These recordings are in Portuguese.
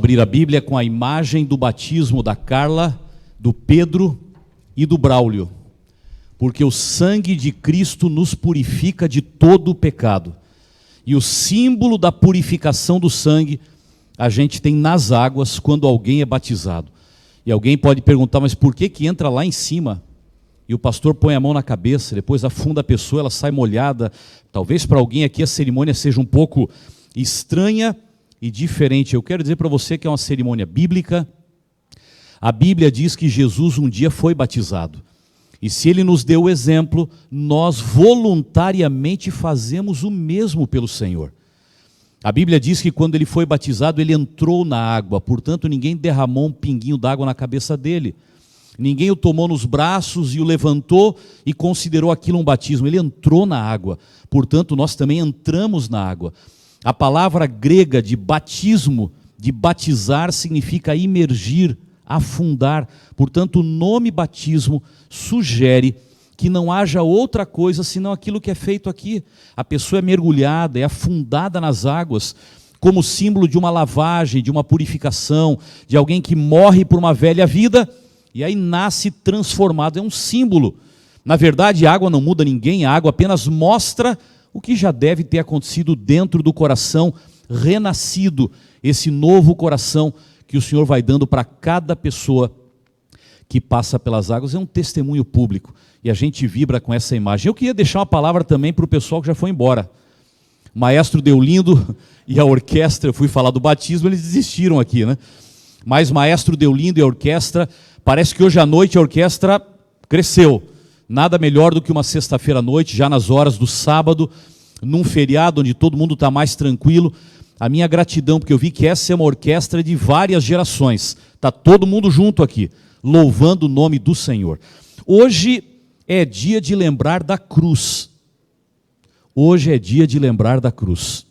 abrir a Bíblia com a imagem do batismo da Carla, do Pedro e do Braulio, porque o sangue de Cristo nos purifica de todo o pecado. E o símbolo da purificação do sangue a gente tem nas águas quando alguém é batizado. E alguém pode perguntar, mas por que entra lá em cima? E o pastor põe a mão na cabeça, depois afunda a pessoa, ela sai molhada. Talvez para alguém aqui a cerimônia seja um pouco estranha e diferente. Eu quero dizer para você que é uma cerimônia bíblica. A Bíblia diz que Jesus um dia foi batizado. E se ele nos deu o exemplo, nós voluntariamente fazemos o mesmo pelo Senhor. A Bíblia diz que quando ele foi batizado, ele entrou na água, portanto ninguém derramou um pinguinho d'água na cabeça dele. Ninguém o tomou nos braços e o levantou e considerou aquilo um batismo. Ele entrou na água, portanto nós também entramos na água. A palavra grega de batismo, de batizar, significa imergir, afundar. Portanto, o nome batismo sugere que não haja outra coisa senão aquilo que é feito aqui. A pessoa é mergulhada, é afundada nas águas, como símbolo de uma lavagem, de uma purificação, de alguém que morre por uma velha vida e aí nasce transformado. É um símbolo. Na verdade, a água não muda ninguém, a água apenas mostra o que já deve ter acontecido dentro do coração renascido, esse novo coração que o Senhor vai dando para cada pessoa que passa pelas águas. É um testemunho público e a gente vibra com essa imagem. Eu queria deixar uma palavra também para o pessoal que já foi embora. O maestro Deolindo e a orquestra, eu fui falar do batismo, eles desistiram aqui, né? Mas maestro Deolindo e a orquestra, parece que hoje à noite a orquestra cresceu. Nada melhor do que uma sexta-feira à noite, já nas horas do sábado, num feriado onde todo mundo está mais tranquilo. A minha gratidão, porque eu vi que essa é uma orquestra de várias gerações. Está todo mundo junto aqui, louvando o nome do Senhor. Hoje é dia de lembrar da cruz. Hoje é dia de lembrar da cruz.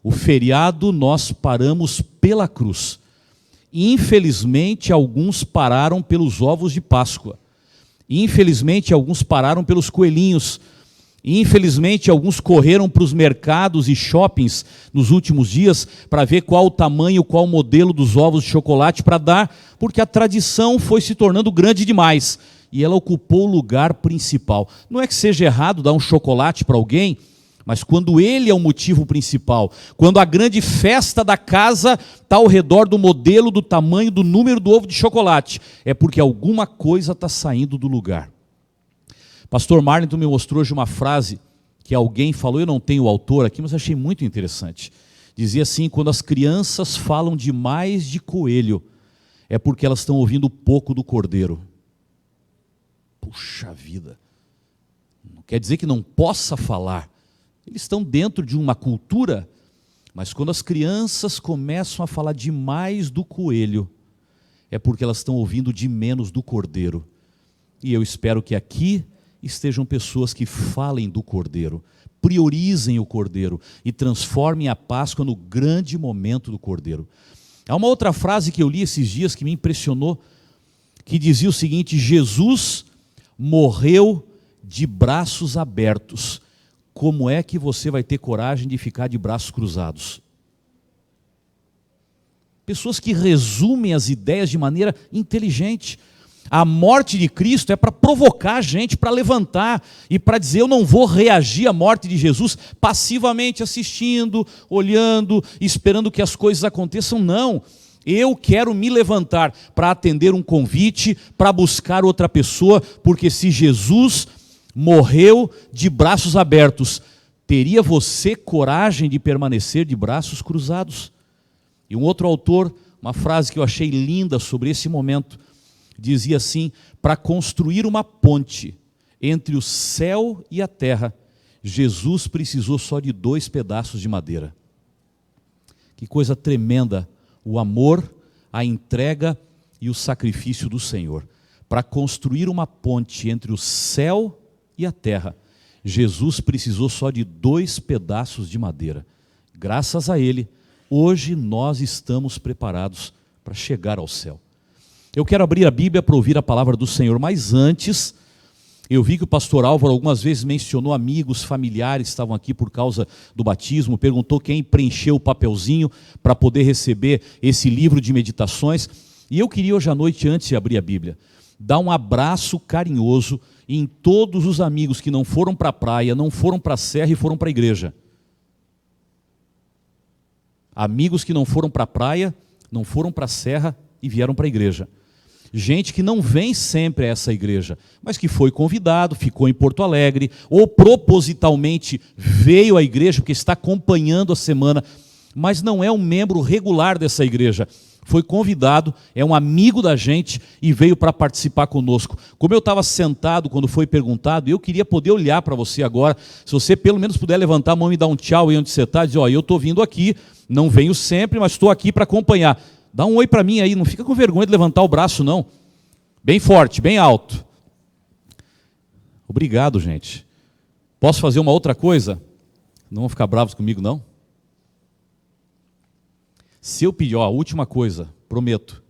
O feriado nós paramos pela cruz. Infelizmente, alguns pararam pelos ovos de Páscoa. Infelizmente, alguns pararam pelos coelhinhos. Infelizmente, alguns correram para os mercados e shoppings nos últimos dias para ver qual o tamanho, qual o modelo dos ovos de chocolate para dar, porque a tradição foi se tornando grande demais e ela ocupou o lugar principal. Não é que seja errado dar um chocolate para alguém, mas quando ele é o motivo principal, quando a grande festa da casa está ao redor do modelo, do tamanho, do número do ovo de chocolate, é porque alguma coisa está saindo do lugar. Pastor Marlington me mostrou hoje uma frase que alguém falou, eu não tenho o autor aqui, mas achei muito interessante. Dizia assim: quando as crianças falam demais de coelho, é porque elas estão ouvindo pouco do cordeiro. Puxa vida, não quer dizer que não possa falar. Eles estão dentro de uma cultura, mas quando as crianças começam a falar demais do coelho, é porque elas estão ouvindo de menos do cordeiro. E eu espero que aqui estejam pessoas que falem do cordeiro, priorizem o cordeiro e transformem a Páscoa no grande momento do cordeiro. Há uma outra frase que eu li esses dias que me impressionou, que dizia o seguinte: Jesus morreu de braços abertos. Como é que você vai ter coragem de ficar de braços cruzados? Pessoas que resumem as ideias de maneira inteligente. A morte de Cristo é para provocar a gente, para levantar e para dizer: eu não vou reagir à morte de Jesus passivamente assistindo, olhando, esperando que as coisas aconteçam. Não, eu quero me levantar para atender um convite, para buscar outra pessoa, porque se Jesus morreu de braços abertos, teria você coragem de permanecer de braços cruzados? E um outro autor, uma frase que eu achei linda sobre esse momento, dizia assim: para construir uma ponte entre o céu e a terra, Jesus precisou só de 2 pedaços de madeira. Que coisa tremenda o amor, a entrega e o sacrifício do Senhor. Para construir uma ponte entre o céu e a terra, Jesus precisou só de 2 pedaços de madeira. Graças a Ele, hoje nós estamos preparados para chegar ao céu. Eu quero abrir a Bíblia para ouvir a palavra do Senhor, mas antes Eu vi que o pastor Álvaro algumas vezes mencionou amigos, familiares que estavam aqui por causa do batismo, perguntou quem preencheu o papelzinho para poder receber esse livro de meditações. E eu queria hoje à noite, antes de abrir a Bíblia, dar um abraço carinhoso em todos os amigos que não foram para a praia, não foram para a serra e foram para a igreja. Amigos que não foram para a praia, não foram para a serra e vieram para a igreja. Gente que não vem sempre a essa igreja, mas que foi convidado, ficou em Porto Alegre, ou propositalmente veio à igreja porque está acompanhando a semana, mas não é um membro regular dessa igreja. Foi convidado, é um amigo da gente e veio para participar conosco. Como eu estava sentado quando foi perguntado, eu queria poder olhar para você agora, se você pelo menos puder levantar a mão e dar um tchau aí onde você está, dizer, ó, eu estou vindo aqui, não venho sempre, mas estou aqui para acompanhar. Dá um oi para mim aí, não fica com vergonha de levantar o braço, não. Bem forte, bem alto. Obrigado, gente. Posso fazer uma outra coisa? Não vão ficar bravos comigo, não? Se eu pedir, ó, a última coisa, prometo.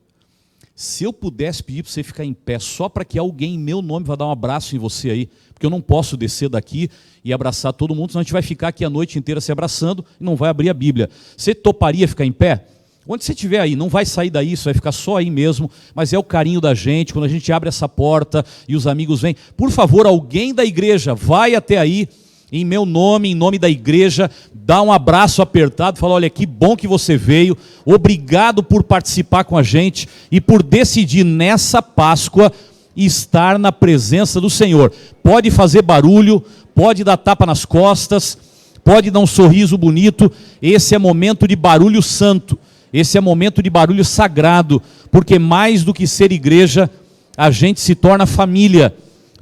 Se eu pudesse pedir para você ficar em pé, só para que alguém em meu nome vá dar um abraço em você aí, porque eu não posso descer daqui e abraçar todo mundo, senão a gente vai ficar aqui a noite inteira se abraçando e não vai abrir a Bíblia. Você toparia ficar em pé? Onde você estiver aí, não vai sair daí, você vai ficar só aí mesmo, mas é o carinho da gente, quando a gente abre essa porta e os amigos vêm. Por favor, alguém da igreja, vai até aí, em meu nome, em nome da igreja, dá um abraço apertado, fala, olha, que bom que você veio, obrigado por participar com a gente e por decidir nessa Páscoa estar na presença do Senhor. Pode fazer barulho, pode dar tapa nas costas, pode dar um sorriso bonito, esse é momento de barulho santo. Esse é momento de barulho sagrado, porque mais do que ser igreja, a gente se torna família.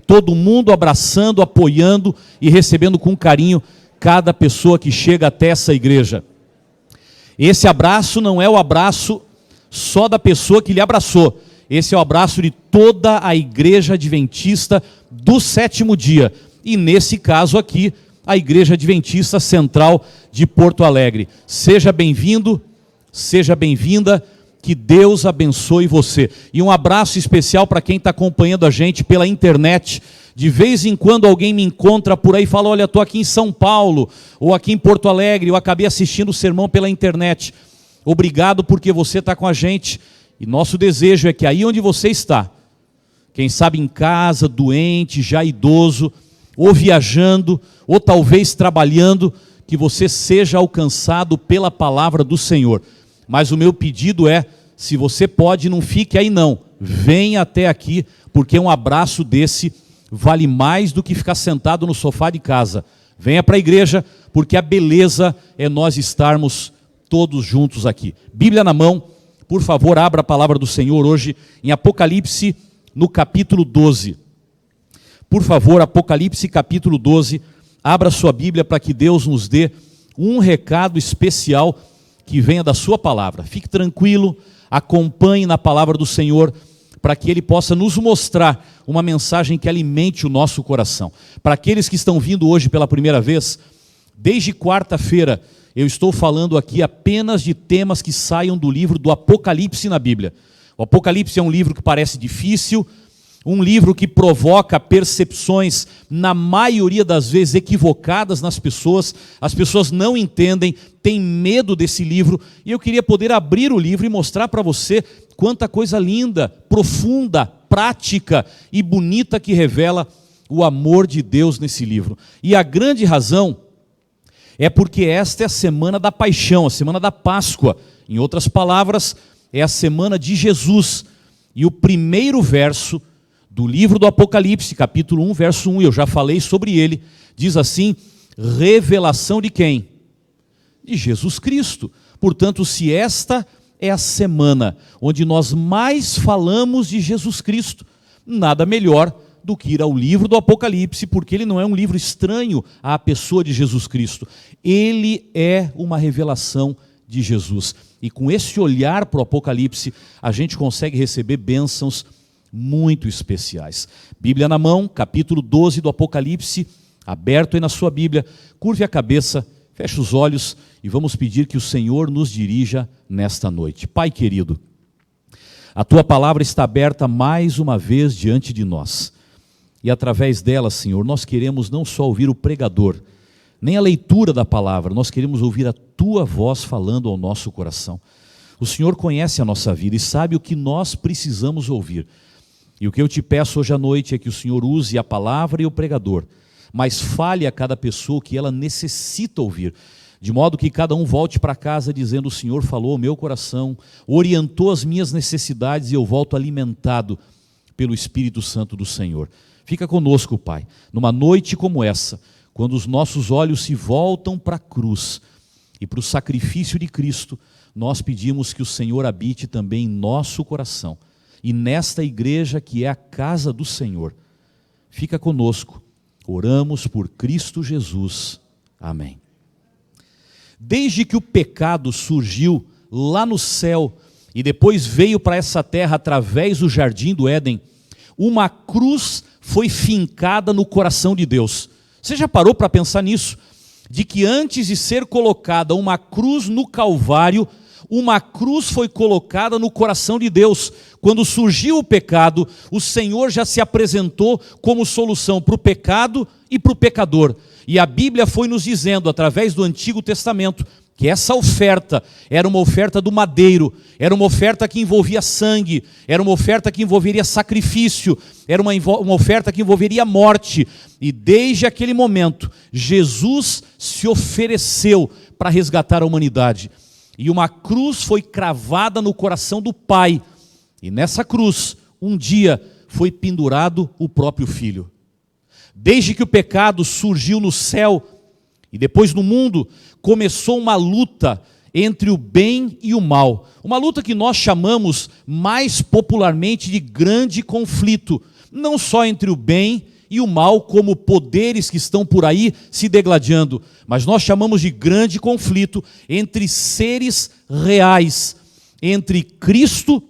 Todo mundo abraçando, apoiando e recebendo com carinho cada pessoa que chega até essa igreja. Esse abraço não é o abraço só da pessoa que lhe abraçou. Esse é o abraço de toda a igreja adventista do sétimo dia. E nesse caso aqui, a Igreja Adventista Central de Porto Alegre. Seja bem-vindo. Seja bem-vinda, que Deus abençoe você. E um abraço especial para quem está acompanhando a gente pela internet. De vez em quando alguém me encontra por aí e fala, olha, estou aqui em São Paulo, ou aqui em Porto Alegre, eu acabei assistindo o sermão pela internet. Obrigado porque você está com a gente. E nosso desejo é que aí onde você está, quem sabe em casa, doente, já idoso, ou viajando, ou talvez trabalhando, que você seja alcançado pela palavra do Senhor. Mas o meu pedido é, se você pode, não fique aí não. Venha até aqui, porque um abraço desse vale mais do que ficar sentado no sofá de casa. Venha para a igreja, porque a beleza é nós estarmos todos juntos aqui. Bíblia na mão, por favor, abra a palavra do Senhor hoje em Apocalipse, no capítulo 12. Por favor, Apocalipse, capítulo 12, abra sua Bíblia para que Deus nos dê um recado especial que venha da sua palavra. Fique tranquilo, acompanhe na palavra do Senhor, para que Ele possa nos mostrar uma mensagem que alimente o nosso coração. Para aqueles que estão vindo hoje pela primeira vez, desde quarta-feira, eu estou falando aqui apenas de temas que saiam do livro do Apocalipse na Bíblia. O Apocalipse é um livro que parece difícil, um livro que provoca percepções, na maioria das vezes, equivocadas nas pessoas. As pessoas não entendem, têm medo desse livro. E eu queria poder abrir o livro e mostrar para você quanta coisa linda, profunda, prática e bonita que revela o amor de Deus nesse livro. E a grande razão é porque esta é a semana da paixão, a semana da Páscoa. Em outras palavras, é a semana de Jesus. E o primeiro verso do livro do Apocalipse, capítulo 1, verso 1, eu já falei sobre ele, diz assim, revelação de quem? De Jesus Cristo. Portanto, se esta é a semana onde nós mais falamos de Jesus Cristo, nada melhor do que ir ao livro do Apocalipse, porque ele não é um livro estranho à pessoa de Jesus Cristo. Ele é uma revelação de Jesus. E com esse olhar para o Apocalipse, a gente consegue receber bênçãos muito especiais. Bíblia na mão, capítulo 12 do Apocalipse, aberto aí na sua Bíblia. Curve a cabeça, feche os olhos e vamos pedir que o Senhor nos dirija nesta noite. Pai querido, a tua palavra está aberta mais uma vez diante de nós. E através dela, Senhor, nós queremos não só ouvir o pregador, nem a leitura da palavra, nós queremos ouvir a Tua voz falando ao nosso coração. O Senhor conhece a nossa vida e sabe o que nós precisamos ouvir. E o que eu te peço hoje à noite é que o Senhor use a palavra e o pregador, mas fale a cada pessoa o que ela necessita ouvir, de modo que cada um volte para casa dizendo: o Senhor falou ao meu coração, orientou as minhas necessidades e eu volto alimentado pelo Espírito Santo do Senhor. Fica conosco, Pai, numa noite como essa, quando os nossos olhos se voltam para a cruz e para o sacrifício de Cristo, nós pedimos que o Senhor habite também em nosso coração e nesta igreja que é a casa do Senhor. Fica conosco, oramos por Cristo Jesus. Amém. Desde que o pecado surgiu lá no céu e depois veio para essa terra através do jardim do Éden, uma cruz foi fincada no coração de Deus. Você já parou para pensar nisso? De que antes de ser colocada uma cruz no Calvário, uma cruz foi colocada no coração de Deus. Quando surgiu o pecado, o Senhor já se apresentou como solução para o pecado e para o pecador. E a Bíblia foi nos dizendo, através do Antigo Testamento, que essa oferta era uma oferta do madeiro, era uma oferta que envolvia sangue, era uma oferta que envolveria sacrifício, era uma oferta que envolveria morte. E desde aquele momento, Jesus se ofereceu para resgatar a humanidade. E uma cruz foi cravada no coração do Pai. E nessa cruz, um dia, foi pendurado o próprio Filho. Desde que o pecado surgiu no céu e depois no mundo, começou uma luta entre o bem e o mal. Uma luta que nós chamamos mais popularmente de grande conflito. Não só entre o bem e o mal como poderes que estão por aí se degladiando, mas nós chamamos de grande conflito entre seres reais, entre Cristo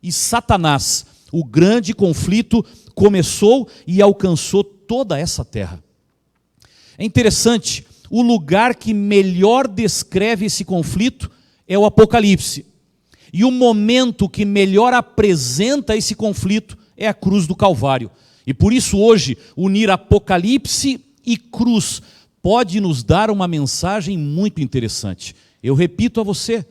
e Satanás. O grande conflito começou e alcançou toda essa terra. É interessante, o lugar que melhor descreve esse conflito é o Apocalipse. E o momento que melhor apresenta esse conflito é a cruz do Calvário. E por isso hoje, unir Apocalipse e cruz pode nos dar uma mensagem muito interessante. Eu repito a você,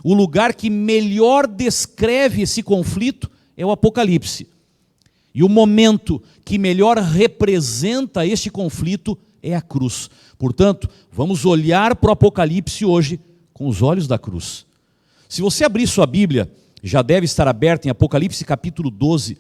o lugar que melhor descreve esse conflito é o Apocalipse. E o momento que melhor representa este conflito é a cruz. Portanto, vamos olhar para o Apocalipse hoje com os olhos da cruz. Se você abrir sua Bíblia, já deve estar aberta em Apocalipse capítulo 12,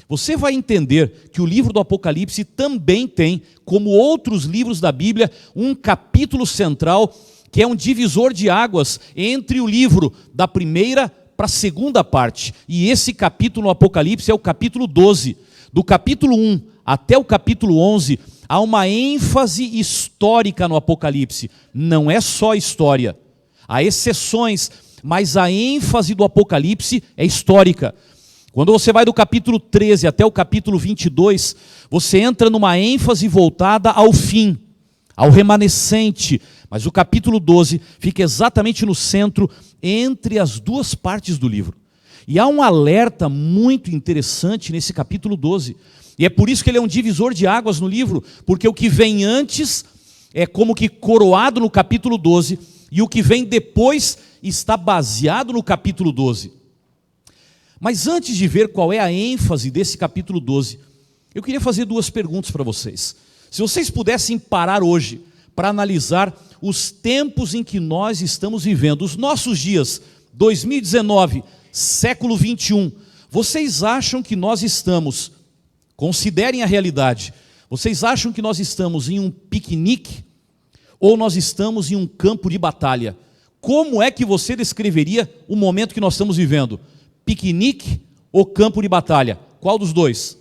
você vai entender que o livro do Apocalipse também tem, como outros livros da Bíblia, um capítulo central que é um divisor de águas entre o livro da primeira para a segunda parte. E esse capítulo no Apocalipse é o capítulo 12. Do capítulo 1 até o capítulo 11, há uma ênfase histórica no Apocalipse. Não é só história. Há exceções, mas a ênfase do Apocalipse é histórica. Quando você vai do capítulo 13 até o capítulo 22, você entra numa ênfase voltada ao fim, ao remanescente. Mas o capítulo 12 fica exatamente no centro, entre as duas partes do livro. E há um alerta muito interessante nesse capítulo 12. E é por isso que ele é um divisor de águas no livro, porque o que vem antes é como que coroado no capítulo 12, e o que vem depois está baseado no capítulo 12. Mas antes de ver qual é a ênfase desse capítulo 12, eu queria fazer duas perguntas para vocês. Se vocês pudessem parar hoje para analisar os tempos em que nós estamos vivendo, os nossos dias, 2019, século 21, vocês acham que nós estamos, considerem a realidade, vocês acham que nós estamos em um piquenique ou nós estamos em um campo de batalha? Como é que você descreveria o momento que nós estamos vivendo? Piquenique ou campo de batalha? Qual dos dois?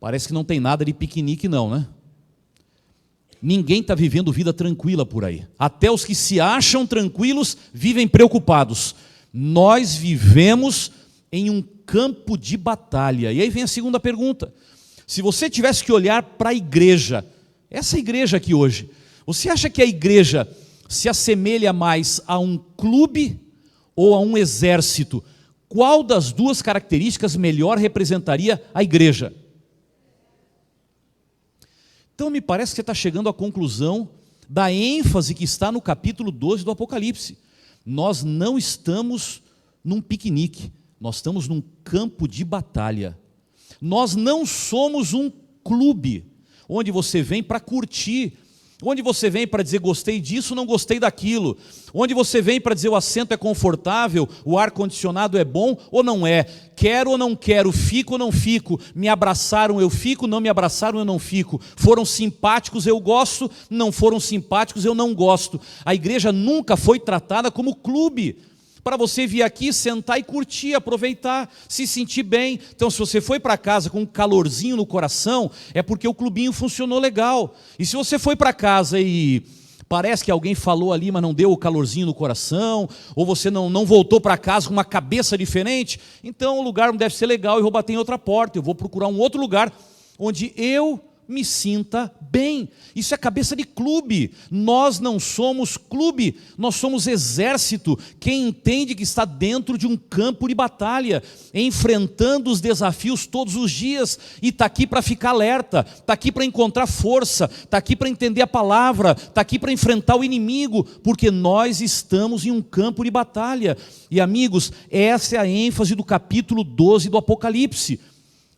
Parece que não tem nada de piquenique não, né? Ninguém está vivendo vida tranquila por aí. Até os que se acham tranquilos vivem preocupados. Nós vivemos em um campo de batalha. E aí vem a segunda pergunta. Se você tivesse que olhar para a igreja, essa igreja aqui hoje, você acha que a igreja se assemelha mais a um clube ou a um exército Qual das duas características melhor representaria a igreja? Então me parece que você está chegando à conclusão da ênfase que está no capítulo 12 do Apocalipse. Nós não estamos num piquenique, nós estamos num campo de batalha. Nós não somos um clube, onde você vem para curtir, onde você vem para dizer gostei disso, não gostei daquilo, onde você vem para dizer o assento é confortável, o ar-condicionado é bom ou não é, quero ou não quero, fico ou não fico, me abraçaram eu fico, não me abraçaram eu não fico, foram simpáticos eu gosto, não foram simpáticos eu não gosto. A igreja nunca foi tratada como clube, para você vir aqui, sentar e curtir, aproveitar, se sentir bem. Então se você foi para casa com um calorzinho no coração, é porque o clubinho funcionou legal. E se você foi para casa e parece que alguém falou ali, mas não deu o calorzinho no coração, ou você não voltou para casa com uma cabeça diferente, então o lugar não deve ser legal, eu vou bater em outra porta, eu vou procurar um outro lugar onde eu me sinta bem. Isso é cabeça de clube. Nós não somos clube, nós somos exército. Quem entende que está dentro de um campo de batalha, enfrentando os desafios todos os dias, e está aqui para ficar alerta, está aqui para encontrar força, está aqui para entender a palavra, está aqui para enfrentar o inimigo, porque nós estamos em um campo de batalha. E amigos, essa é a ênfase do capítulo 12 do Apocalipse.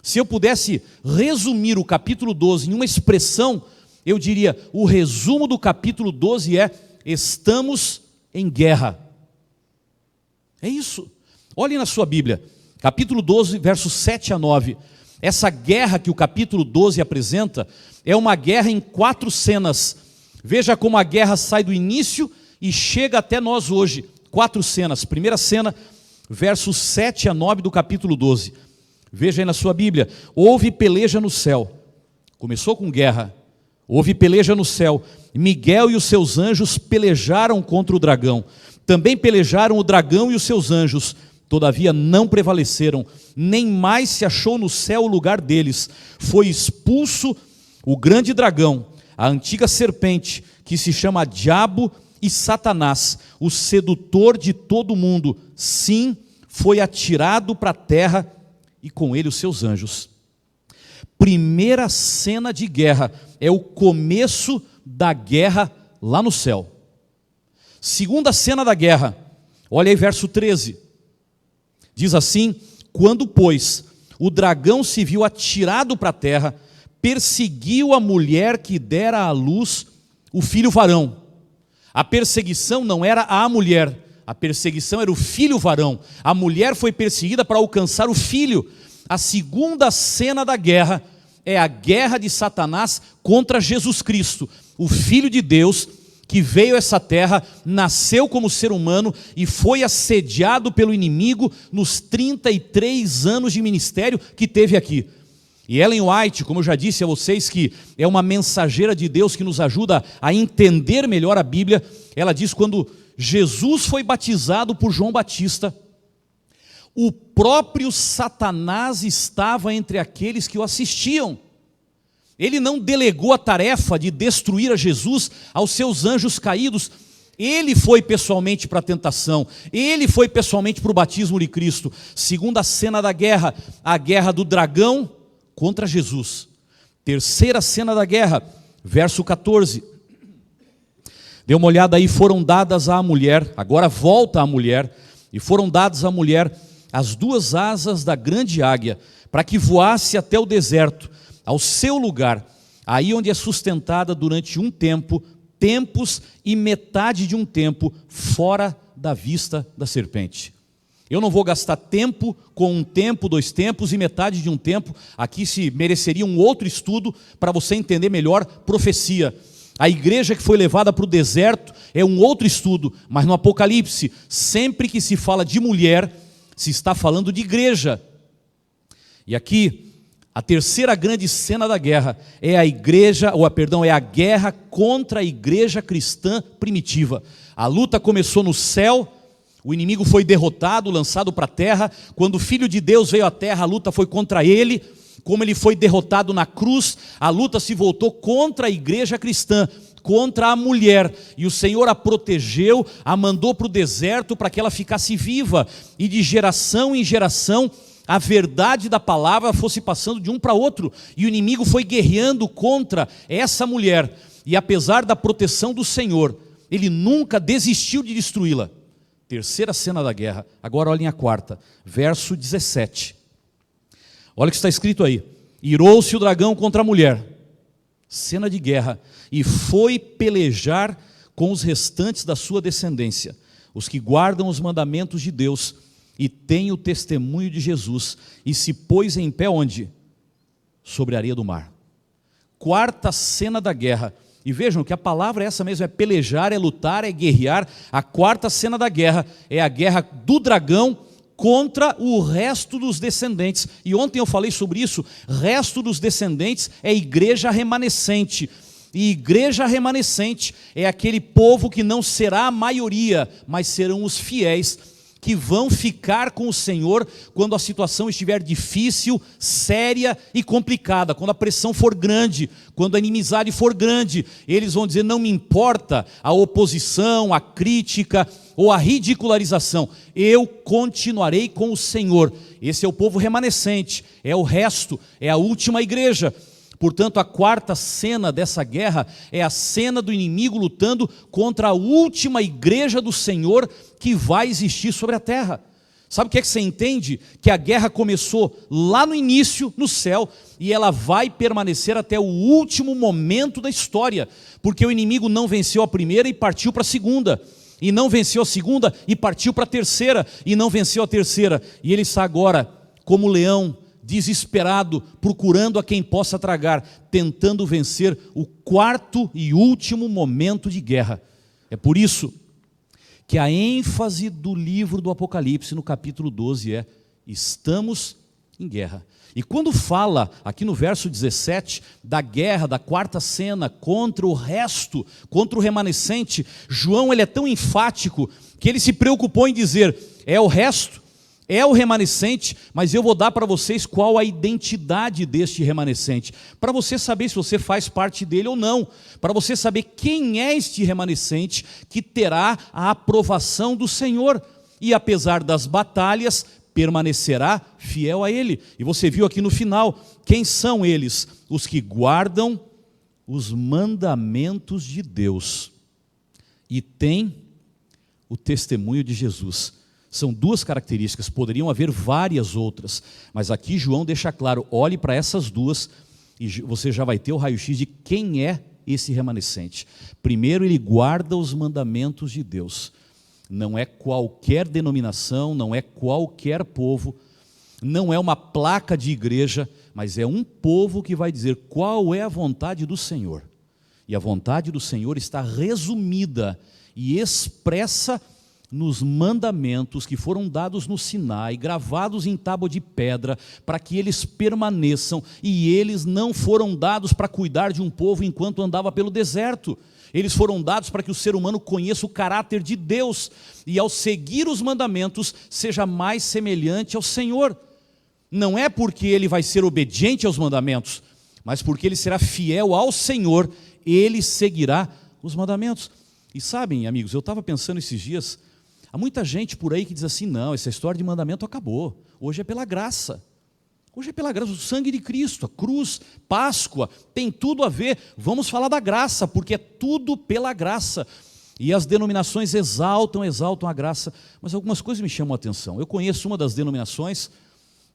Se eu pudesse resumir o capítulo 12 em uma expressão, eu diria, o resumo do capítulo 12 é: estamos em guerra. É isso. Olhem na sua Bíblia, capítulo 12, versos 7 a 9. Essa guerra que o capítulo 12 apresenta é uma guerra em 4 cenas. Veja como a guerra sai do início e chega até nós hoje. 4 cenas. Primeira cena, versos 7 a 9 do capítulo 12. Veja aí na sua Bíblia: houve peleja no céu. Começou com guerra. Houve peleja no céu. Miguel e os seus anjos pelejaram contra o dragão. Também pelejaram o dragão e os seus anjos. Todavia não prevaleceram. Nem mais se achou no céu o lugar deles. Foi expulso o grande dragão, a antiga serpente, que se chama Diabo e Satanás, o sedutor de todo mundo. Sim, foi atirado para a terra, e com ele os seus anjos. Primeira cena de guerra, é o começo da guerra lá no céu. Segunda cena da guerra, olha aí verso 13. Diz assim: quando, pois, o dragão se viu atirado para a terra, perseguiu a mulher que dera à luz o filho varão. A perseguição não era a mulher, a perseguição era o filho varão. A mulher foi perseguida para alcançar o filho. A segunda cena da guerra é a guerra de Satanás contra Jesus Cristo, o Filho de Deus, que veio a essa terra, nasceu como ser humano e foi assediado pelo inimigo nos 33 anos de ministério que teve aqui. E Ellen White, como eu já disse a vocês, que é uma mensageira de Deus que nos ajuda a entender melhor a Bíblia, ela diz: quando Jesus foi batizado por João Batista, o próprio Satanás estava entre aqueles que o assistiam. Ele não delegou a tarefa de destruir a Jesus aos seus anjos caídos. Ele foi pessoalmente para a tentação, ele foi pessoalmente para o batismo de Cristo. Segunda cena da guerra, a guerra do dragão contra Jesus. Terceira cena da guerra, verso 14. Dê uma olhada aí: foram dadas à mulher, agora volta à mulher, e foram dadas à mulher as 2 asas da grande águia, para que voasse até o deserto, ao seu lugar, aí onde é sustentada durante um tempo, tempos e metade de um tempo, fora da vista da serpente. Eu não vou gastar tempo com um tempo, 2 tempos e metade de um tempo. Aqui se mereceria um outro estudo para você entender melhor profecia. A igreja que foi levada para o deserto é um outro estudo, mas no Apocalipse, sempre que se fala de mulher, se está falando de igreja. E aqui, a terceira grande cena da guerra é é a guerra contra a igreja cristã primitiva. A luta começou no céu, o inimigo foi derrotado, lançado para a terra. Quando o Filho de Deus veio à terra, a luta foi contra ele. Como ele foi derrotado na cruz, a luta se voltou contra a igreja cristã, contra a mulher, e o Senhor a protegeu, a mandou para o deserto para que ela ficasse viva, e de geração em geração a verdade da palavra fosse passando de um para outro, e o inimigo foi guerreando contra essa mulher, e apesar da proteção do Senhor, ele nunca desistiu de destruí-la. Terceira cena da guerra. Agora olhem a quarta, verso 17. Olha o que está escrito aí: irou-se o dragão contra a mulher, cena de guerra, e foi pelejar com os restantes da sua descendência, os que guardam os mandamentos de Deus e têm o testemunho de Jesus, e se pôs em pé onde? Sobre a areia do mar. Quarta cena da guerra. E vejam que a palavra é essa mesmo, é pelejar, é lutar, é guerrear. A quarta cena da guerra é a guerra do dragão contra o resto dos descendentes. E ontem eu falei sobre isso. Resto dos descendentes é igreja remanescente. E igreja remanescente é aquele povo que não será a maioria, mas serão os fiéis, que vão ficar com o Senhor quando a situação estiver difícil, séria e complicada, quando a pressão for grande, quando a inimizade for grande. Eles vão dizer: não me importa a oposição, a crítica ou a ridicularização, eu continuarei com o Senhor. Esse é o povo remanescente, é o resto, é a última igreja. Portanto, a quarta cena dessa guerra é a cena do inimigo lutando contra a última igreja do Senhor que vai existir sobre a terra. Sabe o que é que você entende? Que a guerra começou lá no início, no céu, e ela vai permanecer até o último momento da história, porque o inimigo não venceu a primeira e partiu para a segunda, e não venceu a segunda e partiu para a terceira, e não venceu a terceira, e ele está agora como leão, desesperado, procurando a quem possa tragar, tentando vencer o quarto e último momento de guerra. É por isso que a ênfase do livro do Apocalipse, no capítulo 12, é: estamos em guerra. E quando fala, aqui no verso 17, da guerra, da quarta cena, contra o resto, contra o remanescente, João ele é tão enfático, que ele se preocupou em dizer: é o resto, é o remanescente, mas eu vou dar para vocês qual a identidade deste remanescente, para você saber se você faz parte dele ou não, para você saber quem é este remanescente que terá a aprovação do Senhor, e apesar das batalhas, permanecerá fiel a ele. E você viu aqui no final, quem são eles? Os que guardam os mandamentos de Deus e têm o testemunho de Jesus. São duas características, poderiam haver várias outras, mas aqui João deixa claro: olhe para essas duas e você já vai ter o raio-x de quem é esse remanescente. Primeiro, ele guarda os mandamentos de Deus. Não é qualquer denominação, não é qualquer povo, não é uma placa de igreja, mas é um povo que vai dizer qual é a vontade do Senhor. E a vontade do Senhor está resumida e expressa nos mandamentos que foram dados no Sinai, gravados em tábua de pedra, para que eles permaneçam, e eles não foram dados para cuidar de um povo enquanto andava pelo deserto. Eles foram dados para que o ser humano conheça o caráter de Deus, e ao seguir os mandamentos, seja mais semelhante ao Senhor. Não é porque ele vai ser obediente aos mandamentos, mas porque ele será fiel ao Senhor, ele seguirá os mandamentos. E sabem, amigos, eu estava pensando esses dias, há muita gente por aí que diz assim: não, essa história de mandamento acabou, hoje é pela graça. Hoje é pela graça, o sangue de Cristo, a cruz, Páscoa, tem tudo a ver. Vamos falar da graça, porque é tudo pela graça. E as denominações exaltam a graça, mas algumas coisas me chamam a atenção. Eu conheço uma das denominações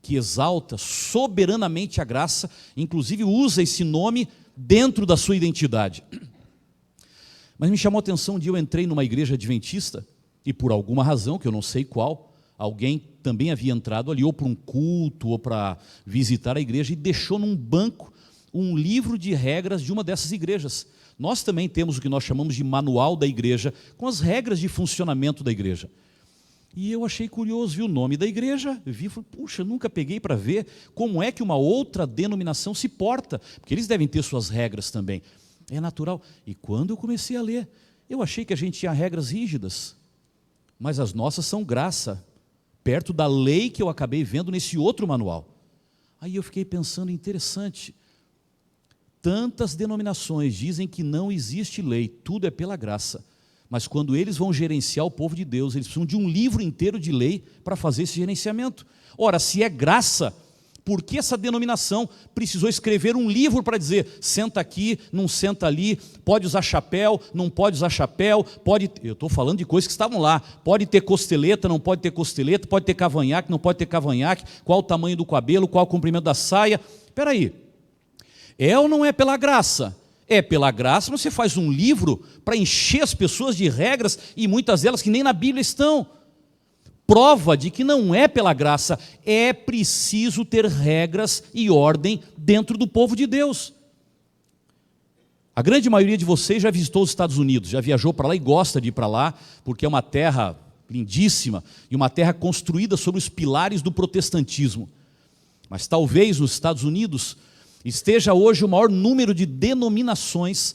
que exalta soberanamente a graça, inclusive usa esse nome dentro da sua identidade. Mas me chamou a atenção um dia, eu entrei numa igreja adventista, e por alguma razão, que eu não sei qual, alguém também havia entrado ali, ou para um culto, ou para visitar a igreja, e deixou num banco um livro de regras de uma dessas igrejas. Nós também temos o que nós chamamos de manual da igreja, com as regras de funcionamento da igreja. E eu achei curioso, vi o nome da igreja, vi e falei: puxa, nunca peguei para ver como é que uma outra denominação se porta, porque eles devem ter suas regras também. É natural. E quando eu comecei a ler, eu achei que a gente tinha regras rígidas, mas as nossas são graça, perto da lei que eu acabei vendo nesse outro manual. Aí eu fiquei pensando, interessante, Tantas denominações dizem que não existe lei, tudo é pela graça. Mas quando eles vão gerenciar o povo de Deus, eles precisam de um livro inteiro de lei para fazer esse gerenciamento. Ora, se é graça, por que essa denominação precisou escrever um livro para dizer, senta aqui, não senta ali, pode usar chapéu, não pode usar chapéu, pode... Eu estou falando de coisas que estavam lá, pode ter costeleta, não pode ter costeleta, pode ter cavanhaque, não pode ter cavanhaque, qual o tamanho do cabelo, qual o comprimento da saia. Espera aí, é ou não é pela graça? É pela graça, mas você faz um livro para encher as pessoas de regras, e muitas delas que nem na Bíblia estão. Prova de que não é pela graça, é preciso ter regras e ordem dentro do povo de Deus. A grande maioria de vocês já visitou os Estados Unidos, já viajou para lá e gosta de ir para lá, porque é uma terra lindíssima e uma terra construída sobre os pilares do protestantismo. Mas talvez nos Estados Unidos esteja hoje o maior número de denominações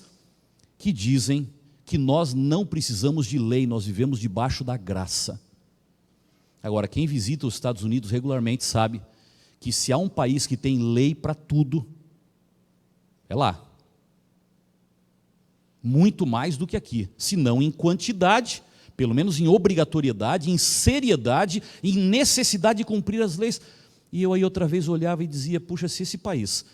que dizem que nós não precisamos de lei, nós vivemos debaixo da graça. Agora, quem visita os Estados Unidos regularmente sabe que se há um país que tem lei para tudo, é lá. Muito mais do que aqui, se não em quantidade, pelo menos em obrigatoriedade, em seriedade, em necessidade de cumprir as leis. E eu aí outra vez olhava e dizia, puxa, se esse país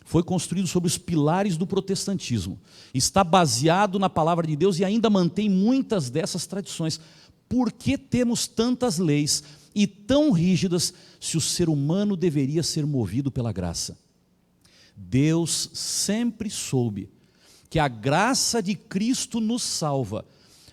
foi construído sobre os pilares do protestantismo, está baseado na palavra de Deus e ainda mantém muitas dessas tradições, por que temos tantas leis e tão rígidas se o ser humano deveria ser movido pela graça? Deus sempre soube que a graça de Cristo nos salva,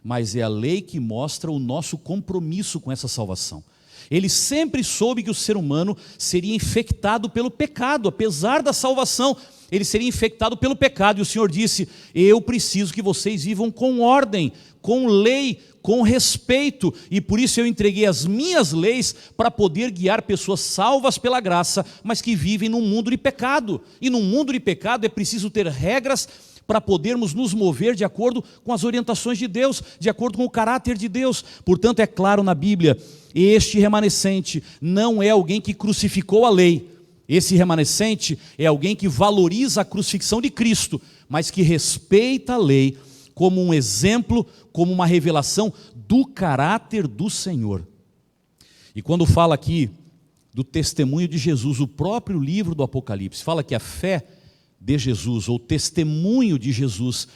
mas é a lei que mostra o nosso compromisso com essa salvação. Ele sempre soube que o ser humano seria infectado pelo pecado, apesar da salvação, ele seria infectado pelo pecado, e o Senhor disse, eu preciso que vocês vivam com ordem, com lei, com respeito, e por isso eu entreguei as minhas leis para poder guiar pessoas salvas pela graça, mas que vivem num mundo de pecado, e num mundo de pecado é preciso ter regras para podermos nos mover de acordo com as orientações de Deus, de acordo com o caráter de Deus. Portanto, é claro na Bíblia, este remanescente não é alguém que crucificou a lei, esse remanescente é alguém que valoriza a crucifixão de Cristo, mas que respeita a lei como um exemplo, como uma revelação do caráter do Senhor. E quando fala aqui do testemunho de Jesus, o próprio livro do Apocalipse fala que a fé de Jesus, ou testemunho de Jesus,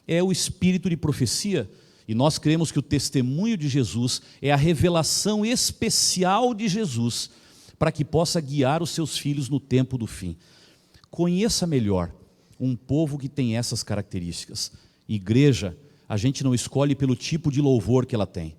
é o espírito de profecia, e nós cremos que o testemunho de Jesus é a revelação especial de Jesus, para que possa guiar os seus filhos no tempo do fim. Conheça melhor um povo que tem essas características. Igreja, a gente não escolhe pelo tipo de louvor que ela tem.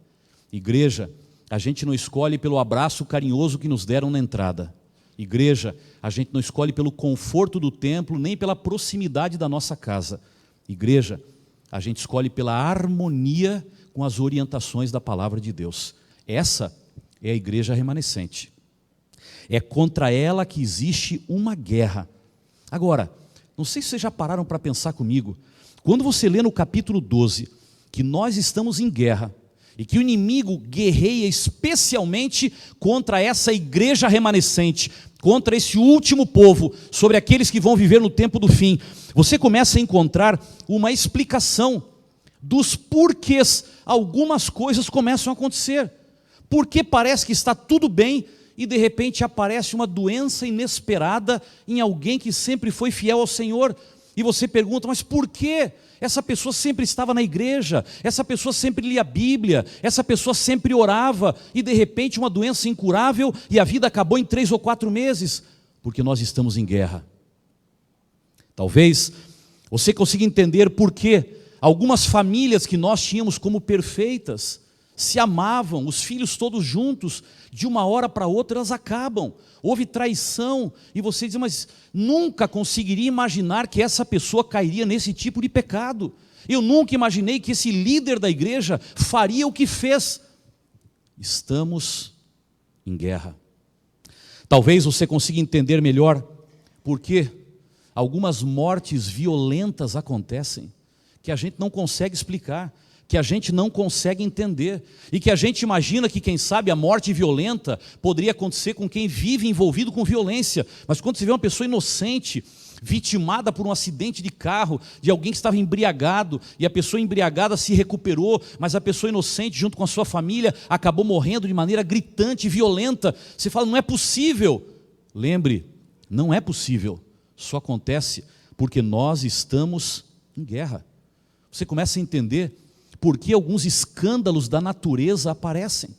Igreja, a gente não escolhe pelo abraço carinhoso que nos deram na entrada. Igreja, a gente não escolhe pelo conforto do templo, nem pela proximidade da nossa casa. Igreja, a gente escolhe pela harmonia com as orientações da palavra de Deus. Essa é a igreja remanescente. É contra ela que existe uma guerra. Agora, não sei se vocês já pararam para pensar comigo, quando você lê no capítulo 12, que nós estamos em guerra, e que o inimigo guerreia especialmente contra essa igreja remanescente, contra esse último povo, sobre aqueles que vão viver no tempo do fim, você começa a encontrar uma explicação dos porquês algumas coisas começam a acontecer. Porque parece que está tudo bem e de repente aparece uma doença inesperada em alguém que sempre foi fiel ao Senhor. E você pergunta, mas por quê? Essa pessoa sempre estava na igreja, essa pessoa sempre lia a Bíblia, essa pessoa sempre orava, e de repente uma doença incurável e a vida acabou em 3 ou 4 meses, porque nós estamos em guerra. Talvez você consiga entender por que algumas famílias que nós tínhamos como perfeitas, se amavam, os filhos todos juntos, de uma hora para outra elas acabam, houve traição, e você diz, mas nunca conseguiria imaginar que essa pessoa cairia nesse tipo de pecado, eu nunca imaginei que esse líder da igreja faria o que fez. Estamos em guerra. Talvez você consiga entender melhor por que algumas mortes violentas acontecem, que a gente não consegue explicar, que a gente não consegue entender, e que a gente imagina que, quem sabe, a morte violenta poderia acontecer com quem vive envolvido com violência, mas quando você vê uma pessoa inocente, vitimada por um acidente de carro, de alguém que estava embriagado, e a pessoa embriagada se recuperou, mas a pessoa inocente, junto com a sua família, acabou morrendo de maneira gritante e violenta. Você fala, não é possível. Lembre, não é possível. Só acontece porque nós estamos em guerra. Você começa a entender por que alguns escândalos da natureza aparecem.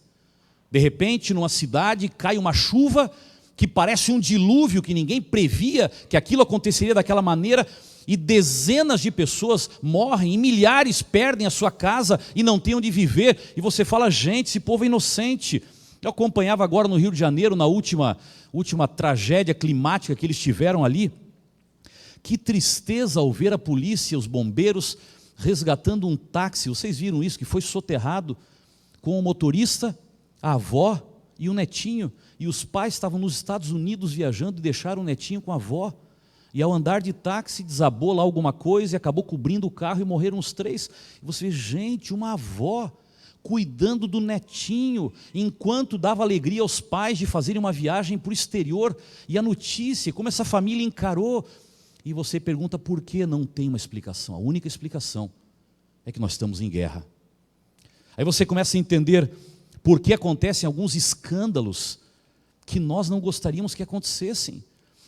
De repente, numa cidade, cai uma chuva que parece um dilúvio, que ninguém previa que aquilo aconteceria daquela maneira, e dezenas de pessoas morrem, e milhares perdem a sua casa e não têm onde viver, e você fala, gente, esse povo é inocente. Eu acompanhava agora no Rio de Janeiro, na última tragédia climática que eles tiveram ali. Que tristeza ao ver a polícia, os bombeiros, resgatando um táxi, vocês viram isso, que foi soterrado, com o motorista, a avó e o netinho, e os pais estavam nos Estados Unidos viajando e deixaram o netinho com a avó, e ao andar de táxi desabou lá alguma coisa e acabou cobrindo o carro e morreram os 3, e você vê, gente, uma avó cuidando do netinho, enquanto dava alegria aos pais de fazerem uma viagem para o exterior, e a notícia, como essa família encarou, e você pergunta por que não tem uma explicação. A única explicação é que nós estamos em guerra. Aí você começa a entender por que acontecem alguns escândalos que nós não gostaríamos que acontecessem.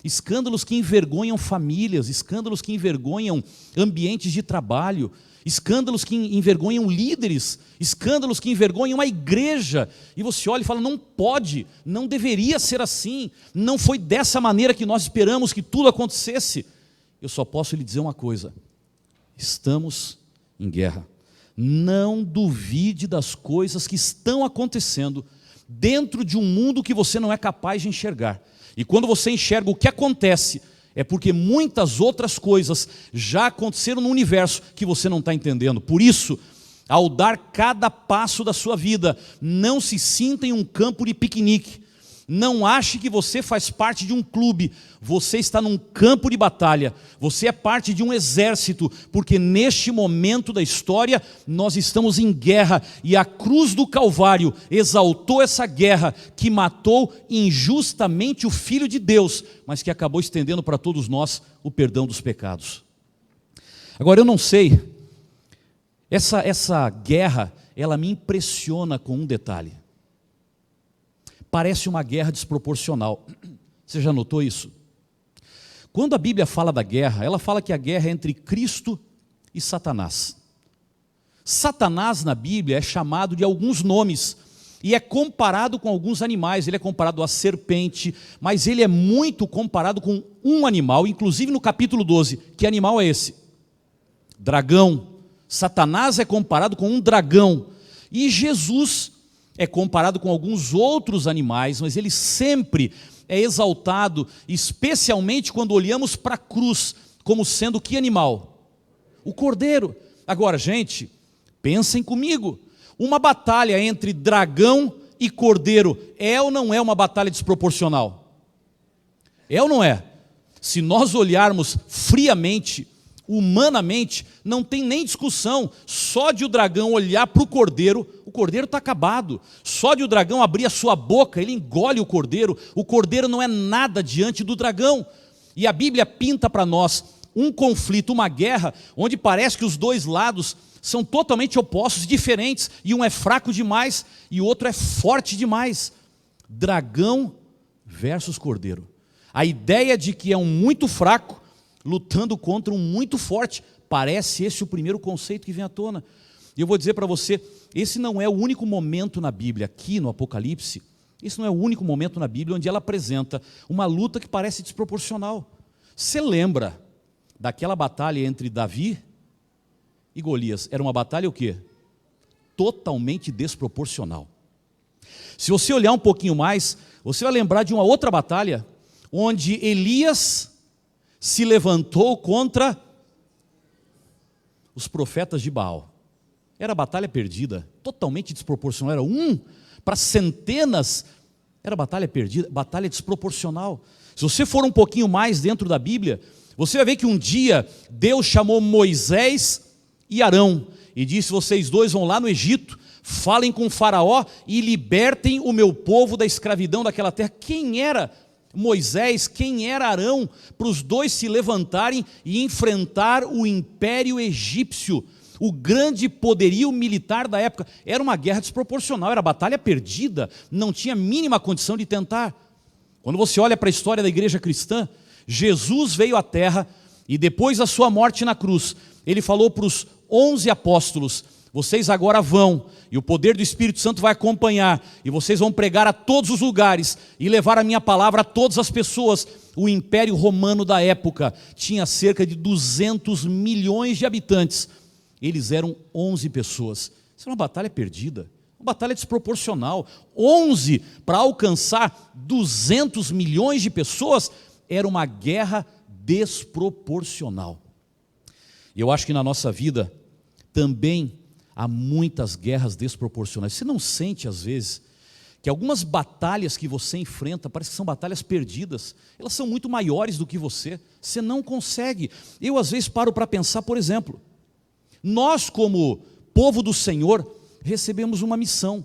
Escândalos que envergonham famílias, escândalos que envergonham ambientes de trabalho, escândalos que envergonham líderes, escândalos que envergonham a igreja. E você olha e fala, não pode, não deveria ser assim, não foi dessa maneira que nós esperamos que tudo acontecesse. Eu só posso lhe dizer uma coisa, estamos em guerra. Não duvide das coisas que estão acontecendo dentro de um mundo que você não é capaz de enxergar. E quando você enxerga o que acontece, é porque muitas outras coisas já aconteceram no universo que você não está entendendo. Por isso, ao dar cada passo da sua vida, não se sinta em um campo de piquenique. Não ache que você faz parte de um clube, você está num campo de batalha, você é parte de um exército, porque neste momento da história nós estamos em guerra, e a cruz do Calvário exaltou essa guerra que matou injustamente o Filho de Deus, mas que acabou estendendo para todos nós o perdão dos pecados. Agora eu não sei, essa guerra, ela me impressiona com um detalhe. Parece uma guerra desproporcional. Você já notou isso? Quando a Bíblia fala da guerra, ela fala que a guerra é entre Cristo e Satanás. Satanás na Bíblia é chamado de alguns nomes e é comparado com alguns animais. Ele é comparado à serpente, mas ele é muito comparado com um animal, inclusive no capítulo 12. Que animal é esse? Dragão. Satanás é comparado com um dragão. E Jesus é comparado com alguns outros animais, mas ele sempre é exaltado, especialmente quando olhamos para a cruz, como sendo que animal? O cordeiro. Agora, gente, pensem comigo, uma batalha entre dragão e cordeiro é ou não é uma batalha desproporcional? É ou não é? Se nós olharmos friamente, humanamente, não tem nem discussão. Só de o dragão olhar para o cordeiro está acabado. Só de o dragão abrir a sua boca, ele engole o cordeiro não é nada diante do dragão. E a Bíblia pinta para nós um conflito, uma guerra, onde parece que os dois lados são totalmente opostos, diferentes, e um é fraco demais e o outro é forte demais. Dragão versus cordeiro. A ideia de que é um muito fraco lutando contra um muito forte, parece esse o primeiro conceito que vem à tona. E eu vou dizer para você, esse não é o único momento na Bíblia, aqui no Apocalipse, esse não é o único momento na Bíblia onde ela apresenta uma luta que parece desproporcional. Você lembra daquela batalha entre Davi e Golias? Era uma batalha o quê? Totalmente desproporcional. Se você olhar um pouquinho mais, você vai lembrar de uma outra batalha, onde Elias se levantou contra os profetas de Baal. Era batalha perdida, totalmente desproporcional. Era um para centenas, era batalha perdida, batalha desproporcional. Se você for um pouquinho mais dentro da Bíblia, você vai ver que um dia Deus chamou Moisés e Arão e disse: vocês dois vão lá no Egito, falem com o faraó e libertem o meu povo da escravidão daquela terra. Quem era Moisés, quem era Arão, para os dois se levantarem e enfrentar o império egípcio, o grande poderio militar da época. Era uma guerra desproporcional, era batalha perdida, não tinha a mínima condição de tentar. Quando você olha para a história da igreja cristã, Jesus veio à terra e depois da sua morte na cruz, ele falou para os 11 apóstolos: vocês agora vão, e o poder do Espírito Santo vai acompanhar, e vocês vão pregar a todos os lugares, e levar a minha palavra a todas as pessoas. O Império Romano da época tinha cerca de 200 milhões de habitantes, eles eram 11 pessoas. Isso era uma batalha perdida, uma batalha desproporcional. 11 para alcançar 200 milhões de pessoas, era uma guerra desproporcional. E eu acho que na nossa vida também há muitas guerras desproporcionais. Você não sente às vezes que algumas batalhas que você enfrenta parece que são batalhas perdidas? Elas são muito maiores do que você não consegue. Eu às vezes paro para pensar, por exemplo, nós como povo do Senhor recebemos uma missão,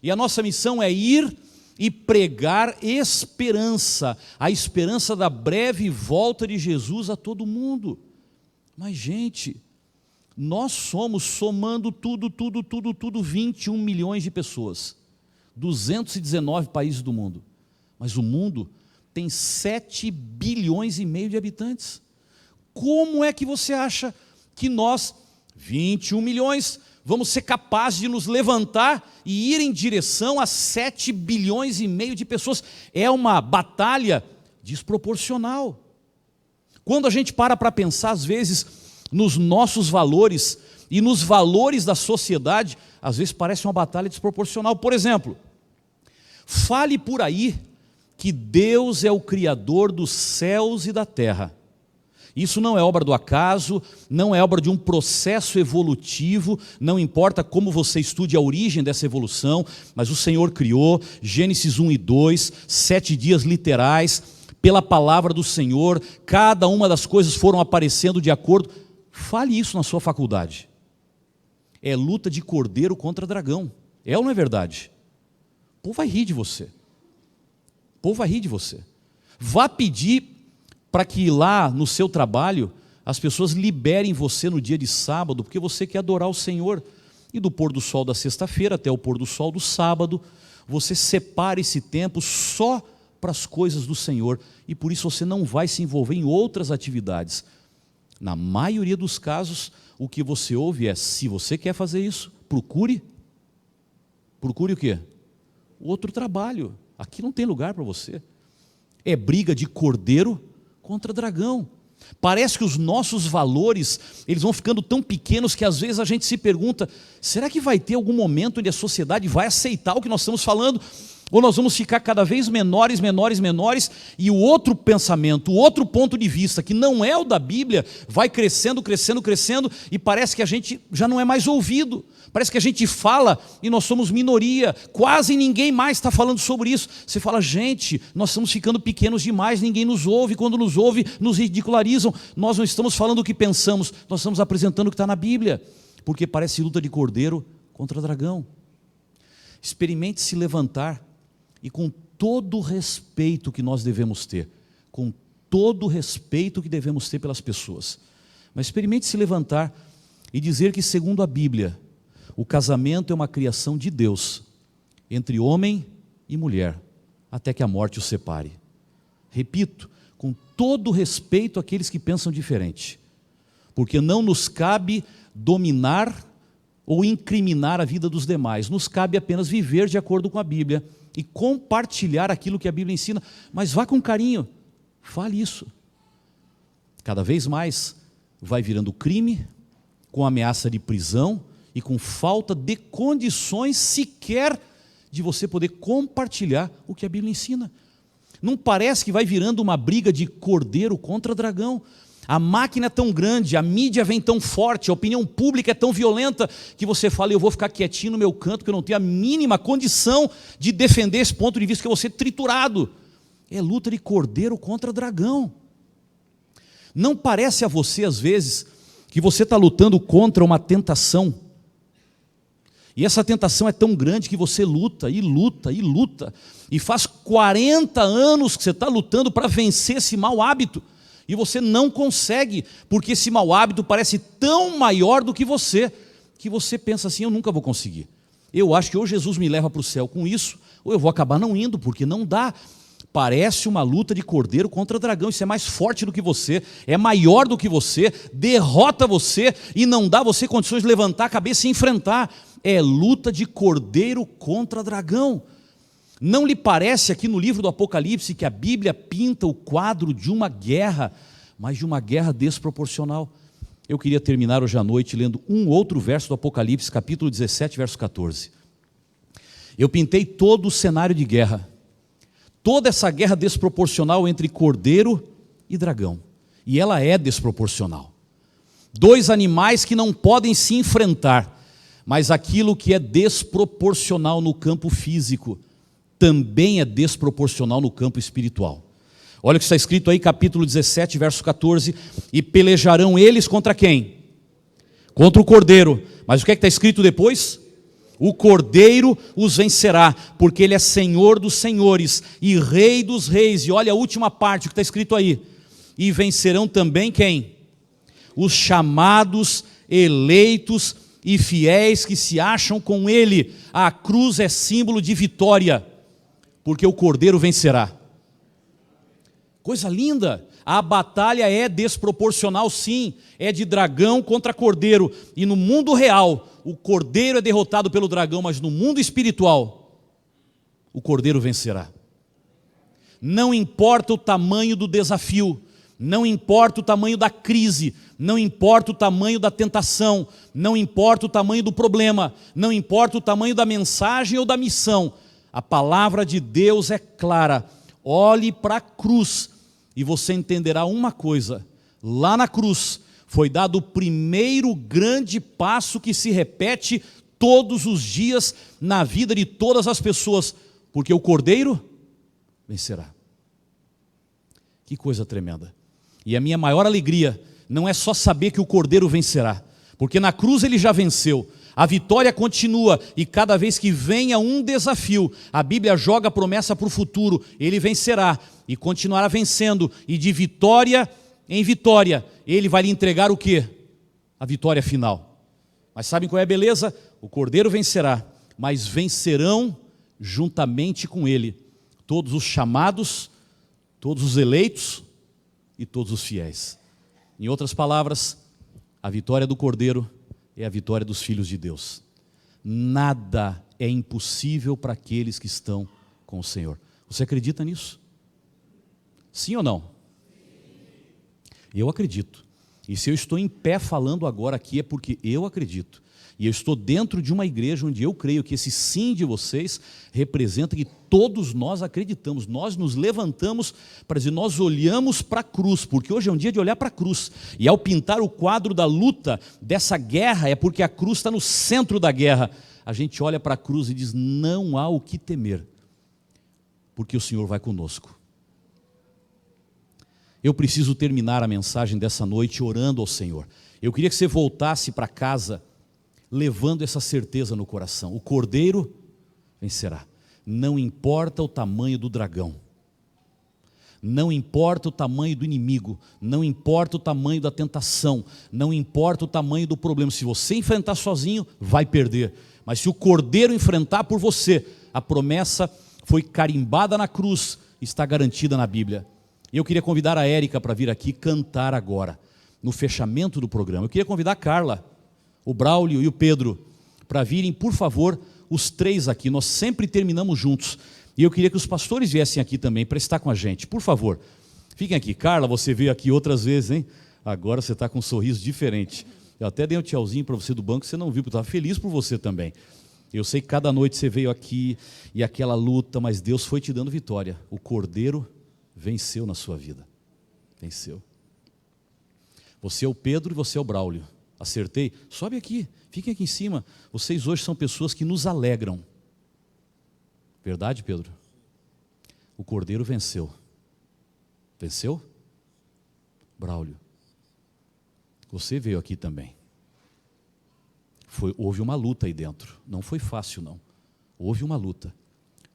e a nossa missão é ir e pregar esperança, a esperança da breve volta de Jesus a todo mundo. Mas gente, nós somos, somando tudo, 21 milhões de pessoas, 219 países do mundo, mas o mundo tem 7 bilhões e meio de habitantes. Como é que você acha que nós, 21 milhões, vamos ser capazes de nos levantar e ir em direção a 7 bilhões e meio de pessoas? É uma batalha desproporcional. Quando a gente para pensar, às vezes, nos nossos valores e nos valores da sociedade, às vezes parece uma batalha desproporcional. Por exemplo, fale por aí que Deus é o Criador dos céus e da terra. Isso não é obra do acaso, não é obra de um processo evolutivo, não importa como você estude a origem dessa evolução, mas o Senhor criou, Gênesis 1 e 2, 7 dias literais, pela palavra do Senhor, cada uma das coisas foram aparecendo de acordo. Fale isso na sua faculdade. É luta de cordeiro contra dragão. É ou não é verdade? O povo vai rir de você. O povo vai rir de você. Vá pedir para que lá no seu trabalho as pessoas liberem você no dia de sábado, porque você quer adorar o Senhor. E do pôr do sol da sexta-feira até o pôr do sol do sábado, você separa esse tempo só para as coisas do Senhor, e por isso você não vai se envolver em outras atividades. Na maioria dos casos, o que você ouve é: se você quer fazer isso, procure o quê? Outro trabalho, aqui não tem lugar para você. É briga de cordeiro contra dragão. Parece que os nossos valores, eles vão ficando tão pequenos que às vezes a gente se pergunta: será que vai ter algum momento onde a sociedade vai aceitar o que nós estamos falando? Ou nós vamos ficar cada vez menores, e o outro pensamento, o outro ponto de vista, que não é o da Bíblia, vai crescendo, e parece que a gente já não é mais ouvido. Parece que a gente fala e nós somos minoria, quase ninguém mais está falando sobre isso. Você fala: gente, nós estamos ficando pequenos demais, ninguém nos ouve, quando nos ouve, nos ridicularizam. Nós não estamos falando o que pensamos, nós estamos apresentando o que está na Bíblia, porque parece luta de cordeiro contra dragão. Experimente se levantar, e com todo o respeito que nós devemos ter, com todo o respeito que devemos ter pelas pessoas, mas experimente se levantar e dizer que, segundo a Bíblia, o casamento é uma criação de Deus, entre homem e mulher, até que a morte os separe. Repito, com todo o respeito àqueles que pensam diferente, porque não nos cabe dominar ou incriminar a vida dos demais, nos cabe apenas viver de acordo com a Bíblia e compartilhar aquilo que a Bíblia ensina. Mas vá com carinho, fale isso. Cada vez mais vai virando crime, com ameaça de prisão e com falta de condições sequer de você poder compartilhar o que a Bíblia ensina. Não parece que vai virando uma briga de cordeiro contra dragão? A máquina é tão grande, a mídia vem tão forte, a opinião pública é tão violenta, que você fala: eu vou ficar quietinho no meu canto, porque eu não tenho a mínima condição de defender esse ponto de vista, que eu vou ser triturado. É luta de cordeiro contra dragão. Não parece a você, às vezes, que você está lutando contra uma tentação? E essa tentação é tão grande que você luta, e luta, e luta. E faz 40 anos que você está lutando para vencer esse mau hábito. E você não consegue, porque esse mau hábito parece tão maior do que você pensa assim, eu nunca vou conseguir. Eu acho que ou Jesus me leva para o céu com isso, ou eu vou acabar não indo, porque não dá. Parece uma luta de cordeiro contra dragão, isso é mais forte do que você, é maior do que você, derrota você e não dá você condições de levantar a cabeça e enfrentar. É luta de cordeiro contra dragão. Não lhe parece aqui no livro do Apocalipse que a Bíblia pinta o quadro de uma guerra, mas de uma guerra desproporcional? Eu queria terminar hoje à noite lendo um outro verso do Apocalipse, capítulo 17, verso 14. Eu pintei todo o cenário de guerra, toda essa guerra desproporcional entre cordeiro e dragão, e ela é desproporcional. Dois animais que não podem se enfrentar, mas aquilo que é desproporcional no campo físico, também é desproporcional no campo espiritual. Olha o que está escrito aí, capítulo 17, verso 14, e pelejarão eles contra quem? Contra o cordeiro. Mas o que é que está escrito depois? O cordeiro os vencerá, porque ele é Senhor dos senhores e Rei dos reis. E olha a última parte, o que está escrito aí. E vencerão também quem? Os chamados, eleitos e fiéis que se acham com ele. A cruz é símbolo de vitória, porque o cordeiro vencerá. Coisa linda. A batalha é desproporcional, sim, é de dragão contra cordeiro, e no mundo real o cordeiro é derrotado pelo dragão, mas no mundo espiritual o cordeiro vencerá. Não importa o tamanho do desafio, não importa o tamanho da crise, não importa o tamanho da tentação, não importa o tamanho do problema, não importa o tamanho da mensagem ou da missão, a palavra de Deus é clara. Olhe para a cruz e você entenderá uma coisa: lá na cruz foi dado o primeiro grande passo que se repete todos os dias na vida de todas as pessoas, porque o cordeiro vencerá. Que coisa tremenda. E a minha maior alegria não é só saber que o cordeiro vencerá, porque na cruz ele já venceu. A vitória continua, e cada vez que venha um desafio, a Bíblia joga a promessa para o futuro: ele vencerá e continuará vencendo, e de vitória em vitória ele vai lhe entregar o quê? A vitória final. Mas sabem qual é a beleza? O cordeiro vencerá, mas vencerão juntamente com ele todos os chamados, todos os eleitos e todos os fiéis. Em outras palavras, a vitória do cordeiro é a vitória dos filhos de Deus. Nada é impossível para aqueles que estão com o Senhor. Você acredita nisso? Sim ou não? Eu acredito. E se eu estou em pé falando agora aqui é porque eu acredito. E eu estou dentro de uma igreja onde eu creio que esse sim de vocês representa que todos nós acreditamos. Nós nos levantamos para dizer, nós olhamos para a cruz, porque hoje é um dia de olhar para a cruz. E ao pintar o quadro da luta, dessa guerra, é porque a cruz está no centro da guerra. A gente olha para a cruz e diz, não há o que temer, porque o Senhor vai conosco. Eu preciso terminar a mensagem dessa noite orando ao Senhor. Eu queria que você voltasse para casa levando essa certeza no coração: o cordeiro vencerá. Não importa o tamanho do dragão, não importa o tamanho do inimigo, não importa o tamanho da tentação, não importa o tamanho do problema. Se você enfrentar sozinho, vai perder. Mas se o cordeiro enfrentar por você, a promessa foi carimbada na cruz, está garantida na Bíblia. E eu queria convidar a Érica para vir aqui cantar agora, no fechamento do programa. Eu queria convidar a Carla, o Braulio e o Pedro para virem, por favor, os três aqui. Nós sempre terminamos juntos. E eu queria que os pastores viessem aqui também para estar com a gente. Por favor, fiquem aqui. Carla, você veio aqui outras vezes, hein? Agora você está com um sorriso diferente. Eu até dei um tchauzinho para você do banco, você não viu, porque eu estava feliz por você também. Eu sei que cada noite você veio aqui e aquela luta, mas Deus foi te dando vitória. O cordeiro venceu na sua vida. Venceu. Você é o Pedro e você é o Braulio. Acertei? Sobe aqui, fiquem aqui em cima. Vocês hoje são pessoas que nos alegram. Verdade, Pedro? O cordeiro venceu. Venceu? Braulio, você veio aqui também. Houve uma luta aí dentro. Não foi fácil, não. Houve uma luta.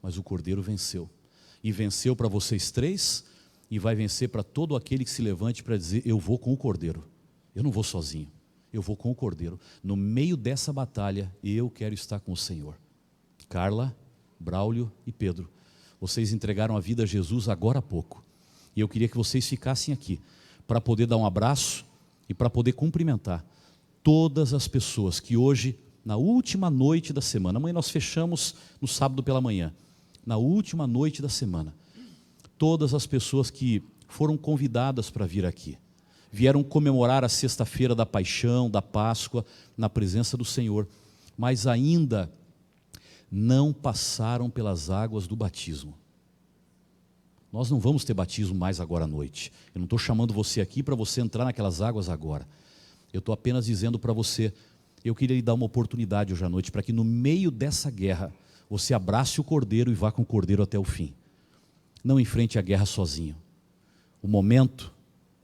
Mas o Cordeiro venceu. E venceu para vocês três, e vai vencer para todo aquele que se levante para dizer: eu vou com o Cordeiro. Eu não vou sozinho. Eu vou com o Cordeiro. No meio dessa batalha, eu quero estar com o Senhor. Carla, Braulio e Pedro, vocês entregaram a vida a Jesus agora há pouco. E eu queria que vocês ficassem aqui, para poder dar um abraço e para poder cumprimentar todas as pessoas que hoje, na última noite da semana, amanhã nós fechamos no sábado pela manhã, na última noite da semana, todas as pessoas que foram convidadas para vir aqui, vieram comemorar a sexta-feira da paixão, da Páscoa, na presença do Senhor, mas ainda não passaram pelas águas do batismo. Nós não vamos ter batismo mais agora à noite. Eu não estou chamando você aqui para você entrar naquelas águas agora. Eu estou apenas dizendo para você, eu queria lhe dar uma oportunidade hoje à noite, para que no meio dessa guerra, você abrace o Cordeiro e vá com o Cordeiro até o fim. Não enfrente a guerra sozinho. O momento,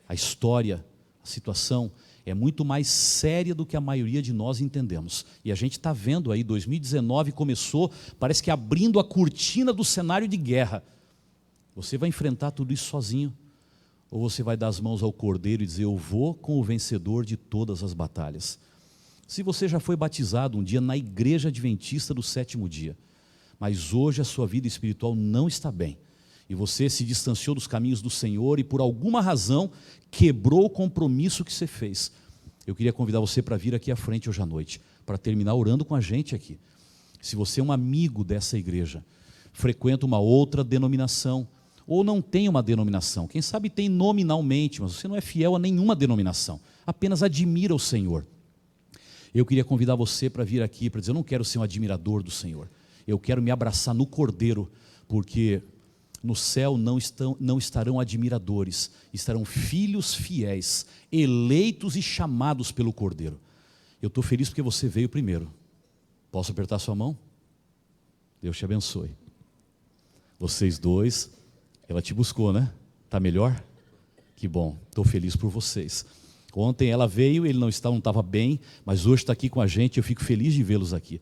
a história, a situação é muito mais séria do que a maioria de nós entendemos. E a gente está vendo aí, 2019 começou, parece que abrindo a cortina do cenário de guerra. Você vai enfrentar tudo isso sozinho? Ou você vai dar as mãos ao Cordeiro e dizer: eu vou com o vencedor de todas as batalhas? Se você já foi batizado um dia na Igreja Adventista do Sétimo Dia, mas hoje a sua vida espiritual não está bem, e você se distanciou dos caminhos do Senhor e por alguma razão quebrou o compromisso que você fez, eu queria convidar você para vir aqui à frente hoje à noite, para terminar orando com a gente aqui. Se você é um amigo dessa igreja, frequenta uma outra denominação, ou não tem uma denominação, quem sabe tem nominalmente, mas você não é fiel a nenhuma denominação, apenas admira o Senhor, eu queria convidar você para vir aqui, para dizer: eu não quero ser um admirador do Senhor, eu quero me abraçar no Cordeiro, porque no céu não estarão admiradores, estarão filhos fiéis, eleitos e chamados pelo Cordeiro. Eu estou feliz porque você veio primeiro. Posso apertar sua mão? Deus te abençoe. Vocês dois, ela te buscou, né? Está melhor? Que bom, estou feliz por vocês. Ontem ela veio, ele não estava bem, mas hoje está aqui com a gente, eu fico feliz de vê-los aqui.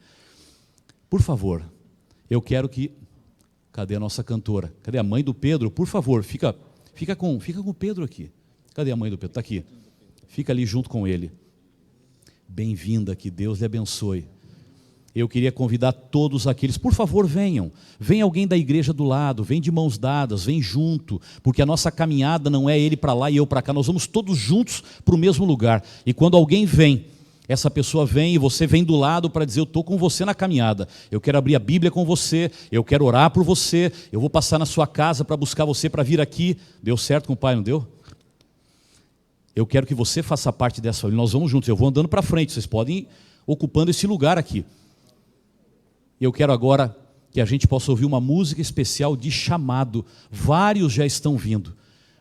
Por favor, eu quero que... Cadê a nossa cantora? Cadê a mãe do Pedro? Por favor, fica com o Pedro aqui. Cadê a mãe do Pedro? Está aqui. Fica ali junto com ele. Bem-vinda, que Deus lhe abençoe. Eu queria convidar todos aqueles, por favor, venham. Vem alguém da igreja do lado, vem de mãos dadas, vem junto, porque a nossa caminhada não é ele para lá e eu para cá, nós vamos todos juntos para o mesmo lugar. E quando alguém vem, essa pessoa vem e você vem do lado para dizer: eu estou com você na caminhada, eu quero abrir a Bíblia com você, eu quero orar por você, eu vou passar na sua casa para buscar você para vir aqui. Deu certo com o pai, não deu? Eu quero que você faça parte dessa família, nós vamos juntos, eu vou andando para frente, vocês podem ir ocupando esse lugar aqui. Eu quero agora que a gente possa ouvir uma música especial de chamado, vários já estão vindo,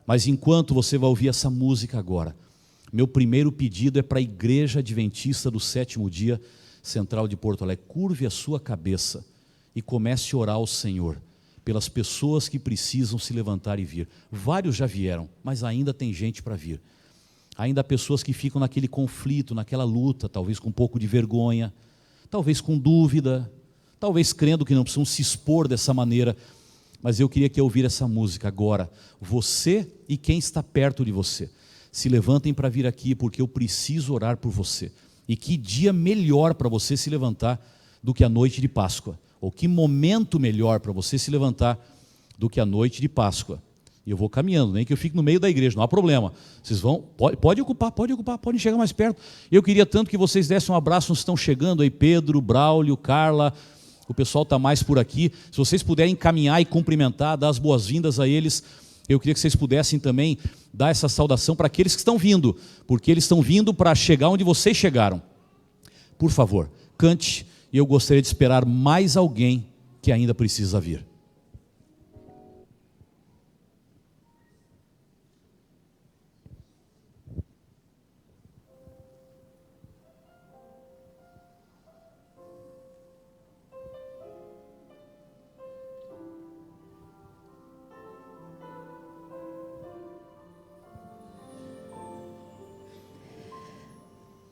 mas enquanto você vai ouvir essa música agora, meu primeiro pedido é para a Igreja Adventista do Sétimo Dia Central de Porto Alegre: curve a sua cabeça e comece a orar ao Senhor pelas pessoas que precisam se levantar e vir. Vários já vieram, mas ainda tem gente para vir. Ainda há pessoas que ficam naquele conflito, naquela luta, talvez com um pouco de vergonha, talvez com dúvida, talvez crendo que não precisam se expor dessa maneira, mas eu queria que eu ouvir essa música agora. Você e quem está perto de você, se levantem para vir aqui, porque eu preciso orar por você. E que dia melhor para você se levantar do que a noite de Páscoa, ou que momento melhor para você se levantar do que a noite de Páscoa. E eu vou caminhando, nem que eu fique no meio da igreja, não há problema. Vocês vão, pode ocupar, podem chegar mais perto. Eu queria tanto que vocês dessem um abraço, estão chegando aí, Pedro, Braulio, Carla, o pessoal está mais por aqui. Se vocês puderem caminhar e cumprimentar, dar as boas-vindas a eles, eu queria que vocês pudessem também dar essa saudação para aqueles que estão vindo, porque eles estão vindo para chegar onde vocês chegaram. Por favor, cante, e eu gostaria de esperar mais alguém que ainda precisa vir.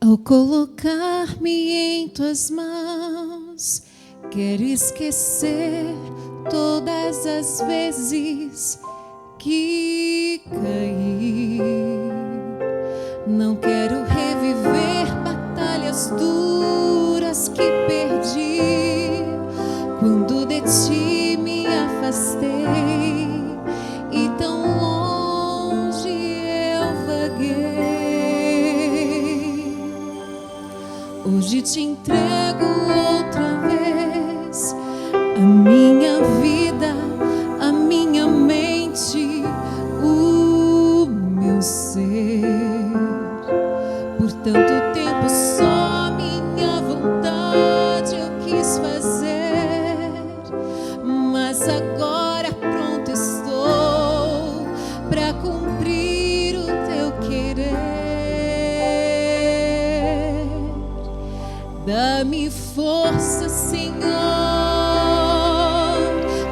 Ao colocar-me em tuas mãos, quero esquecer todas as vezes que caí. Não quero reviver batalhas duras que perdi quando de ti me afastei e tão longe eu vaguei. Hoje te entrego outra vez a minha vida, a minha mente, o meu ser. Por tanto tempo só minha vontade eu quis fazer, mas agora pronto estou para cumprir o teu querer. Dá-me força, Senhor,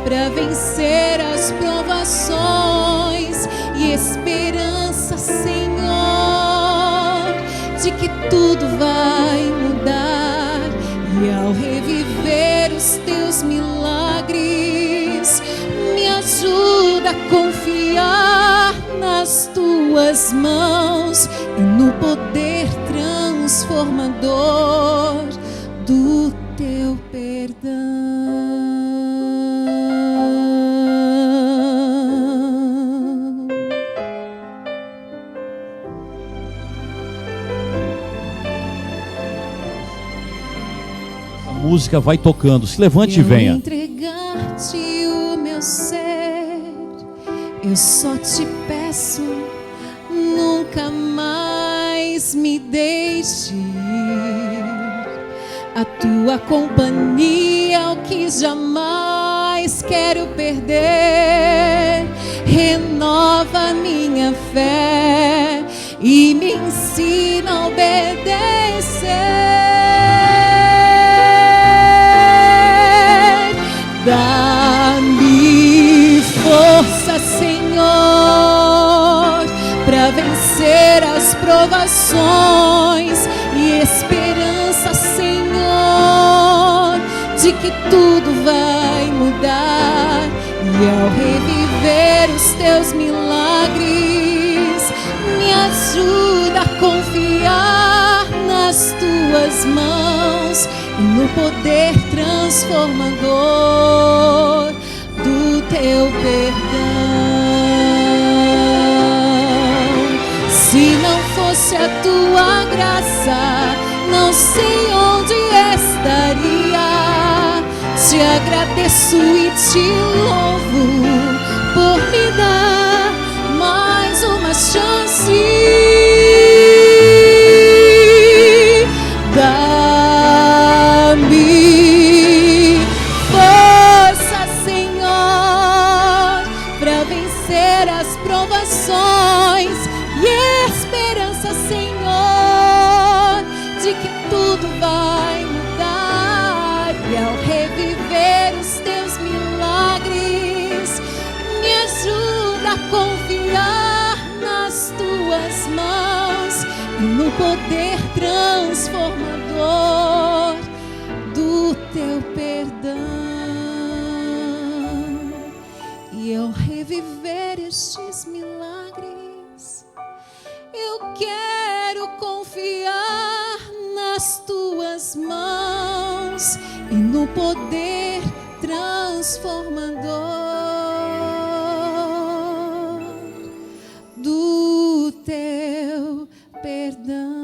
para vencer as provações e esperança, Senhor, de que tudo vai mudar. E ao reviver os teus milagres, me ajuda a confiar nas tuas mãos e no poder transformador do teu perdão. A música vai tocando, se levante e venha. Quero entregar-te o meu ser, eu só te peço, nunca mais me deixe ir. A tua companhia é o que jamais quero perder. Renova minha fé e me ensina a obedecer. Dá-me força, Senhor, para vencer as provações e esperança, Senhor, de que tudo vai mudar. E ao reviver os teus milagres, me ajuda a confiar nas tuas mãos e no poder transformador do teu perdão. Se não fosse a tua graça, não sei onde estaria. Te agradeço e te louvo por me dar mais uma chance. Dá-me força, Senhor, para vencer as provações e esperança, Senhor, de que tudo vai mudar. E ao reviver os teus milagres, me ajuda a confiar nas tuas mãos e no poder transformador do teu perdão. E ao reviver estes milagres, eu quero confiar nas tuas mãos e no poder transformador do teu perdão.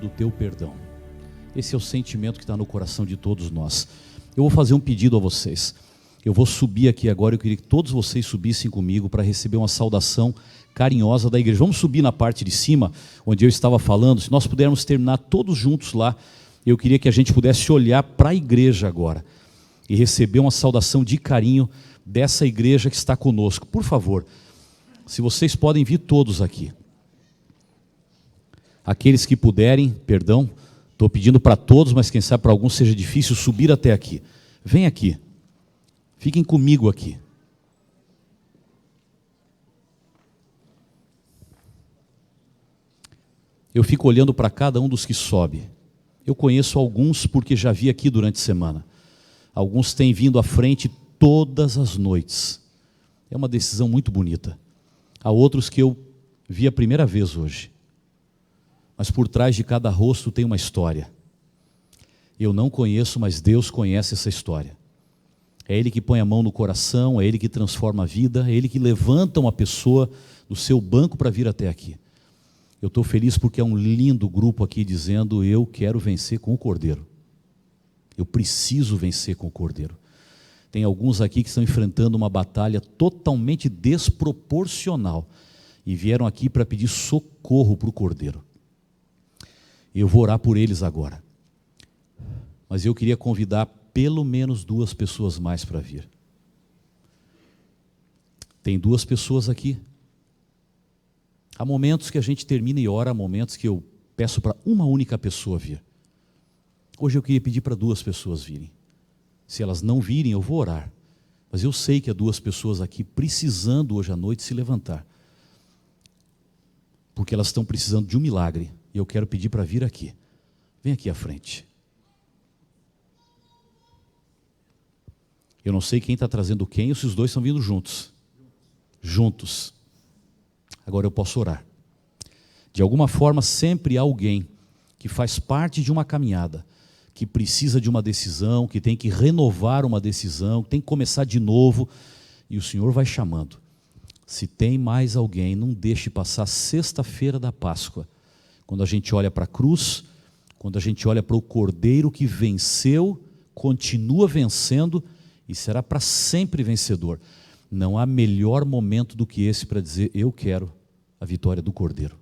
Do teu perdão. Esse é o sentimento que está no coração de todos nós. Eu vou fazer um pedido a vocês. Eu vou subir aqui agora, eu queria que todos vocês subissem comigo para receber uma saudação carinhosa da igreja. Vamos subir na parte de cima, onde eu estava falando. Se nós pudermos terminar todos juntos lá, eu queria que a gente pudesse olhar para a igreja agora e receber uma saudação de carinho dessa igreja que está conosco. Por favor, se vocês podem vir todos aqui. Aqueles que puderem, perdão, Estou pedindo para todos, mas quem sabe para alguns seja difícil subir até aqui. Vem aqui. Fiquem comigo aqui. Eu fico olhando para cada um dos que sobe. Eu conheço alguns porque já vi aqui durante a semana. Alguns têm vindo à frente todas as noites. É uma decisão muito bonita. Há outros que eu vi a primeira vez hoje. Mas por trás de cada rosto tem uma história. Eu não conheço, mas Deus conhece essa história. É Ele que põe a mão no coração, é Ele que transforma a vida, é Ele que levanta uma pessoa do seu banco para vir até aqui. Eu estou feliz porque é um lindo grupo aqui dizendo: eu quero vencer com o Cordeiro. Eu preciso vencer com o Cordeiro. Tem alguns aqui que estão enfrentando uma batalha totalmente desproporcional e vieram aqui para pedir socorro para o Cordeiro. Eu vou orar por eles agora. Mas eu queria convidar pelo menos 2 pessoas mais para vir. Tem 2 pessoas aqui. Há momentos que a gente termina e ora, há momentos que eu peço para uma única pessoa vir. Hoje eu queria pedir para 2 pessoas virem. Se elas não virem, eu vou orar. Mas eu sei que há 2 pessoas aqui precisando hoje à noite se levantar. Porque elas estão precisando de um milagre. E eu quero pedir para vir aqui. Vem aqui à frente. Eu não sei quem está trazendo quem ou se os 2 estão vindo juntos. Juntos. Agora eu posso orar. De alguma forma, sempre há alguém que faz parte de uma caminhada, que precisa de uma decisão, que tem que renovar uma decisão, que tem que começar de novo, e o Senhor vai chamando. Se tem mais alguém, não deixe passar sexta-feira da Páscoa, quando a gente olha para a cruz, quando a gente olha para o Cordeiro que venceu, continua vencendo e será para sempre vencedor. Não há melhor momento do que esse para dizer: eu quero a vitória do Cordeiro.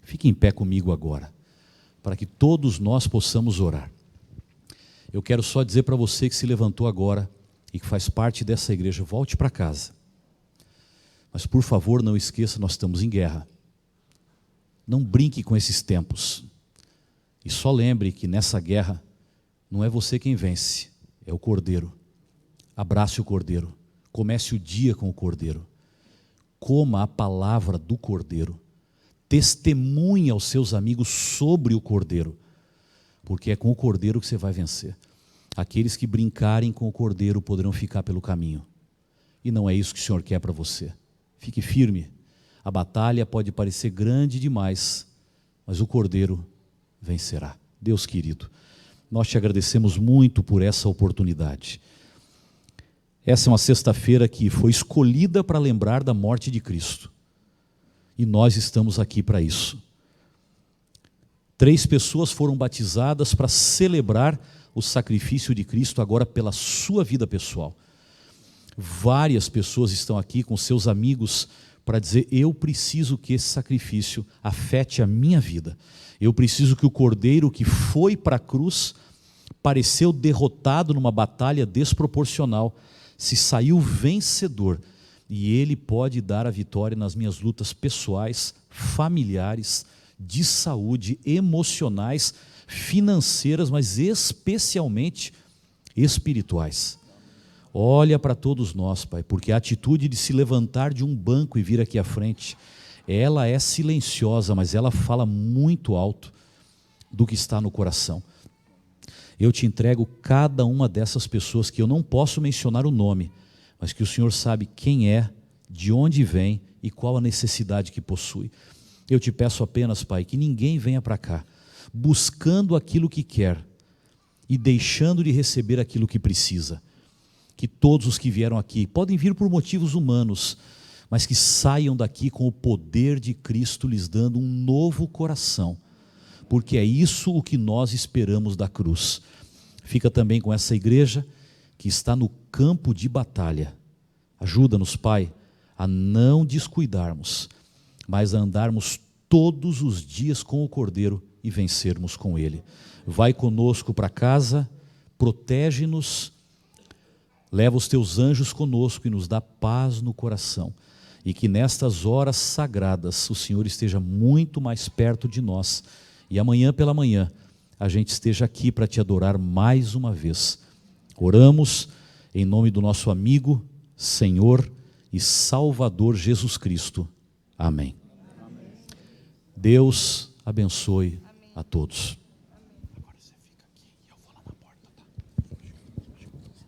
Fique em pé comigo agora, para que todos nós possamos orar. Eu quero só dizer para você que se levantou agora e que faz parte dessa igreja: volte para casa. Mas por favor, não esqueça, nós estamos em guerra. Não brinque com esses tempos. E só lembre que nessa guerra não é você quem vence, é o Cordeiro. Abrace o Cordeiro. Comece o dia com o Cordeiro. Coma a palavra do Cordeiro. Testemunhe aos seus amigos sobre o Cordeiro. Porque é com o Cordeiro que você vai vencer. Aqueles que brincarem com o Cordeiro poderão ficar pelo caminho. E não é isso que o Senhor quer para você. Fique firme. A batalha pode parecer grande demais, mas o Cordeiro vencerá. Deus querido, nós te agradecemos muito por essa oportunidade. Essa é uma sexta-feira que foi escolhida para lembrar da morte de Cristo. E nós estamos aqui para isso. 3 pessoas foram batizadas para celebrar o sacrifício de Cristo agora pela sua vida pessoal. Várias pessoas estão aqui com seus amigos para dizer: eu preciso que esse sacrifício afete a minha vida. Eu preciso que o Cordeiro que foi para a cruz, pareceu derrotado numa batalha desproporcional, se saiu vencedor, e Ele pode dar a vitória nas minhas lutas pessoais, familiares, de saúde, emocionais, financeiras, mas especialmente espirituais. Olha para todos nós, Pai, porque a atitude de se levantar de um banco e vir aqui à frente, ela é silenciosa, mas ela fala muito alto do que está no coração. Eu te entrego cada uma dessas pessoas que eu não posso mencionar o nome, mas que o Senhor sabe quem é, de onde vem e qual a necessidade que possui. Eu te peço apenas, Pai, que ninguém venha para cá buscando aquilo que quer e deixando de receber aquilo que precisa. Que todos os que vieram aqui, podem vir por motivos humanos, mas que saiam daqui com o poder de Cristo lhes dando um novo coração, porque é isso o que nós esperamos da cruz. Fica também com essa igreja que está no campo de batalha. Ajuda-nos, Pai, a não descuidarmos, mas a andarmos todos os dias com o Cordeiro e vencermos com Ele. Vai conosco para casa, protege-nos, leva os teus anjos conosco e nos dá paz no coração. E que nestas horas sagradas o Senhor esteja muito mais perto de nós. E amanhã pela manhã, a gente esteja aqui para te adorar mais uma vez. Oramos em nome do nosso amigo, Senhor e Salvador Jesus Cristo. Amém. Deus abençoe a todos.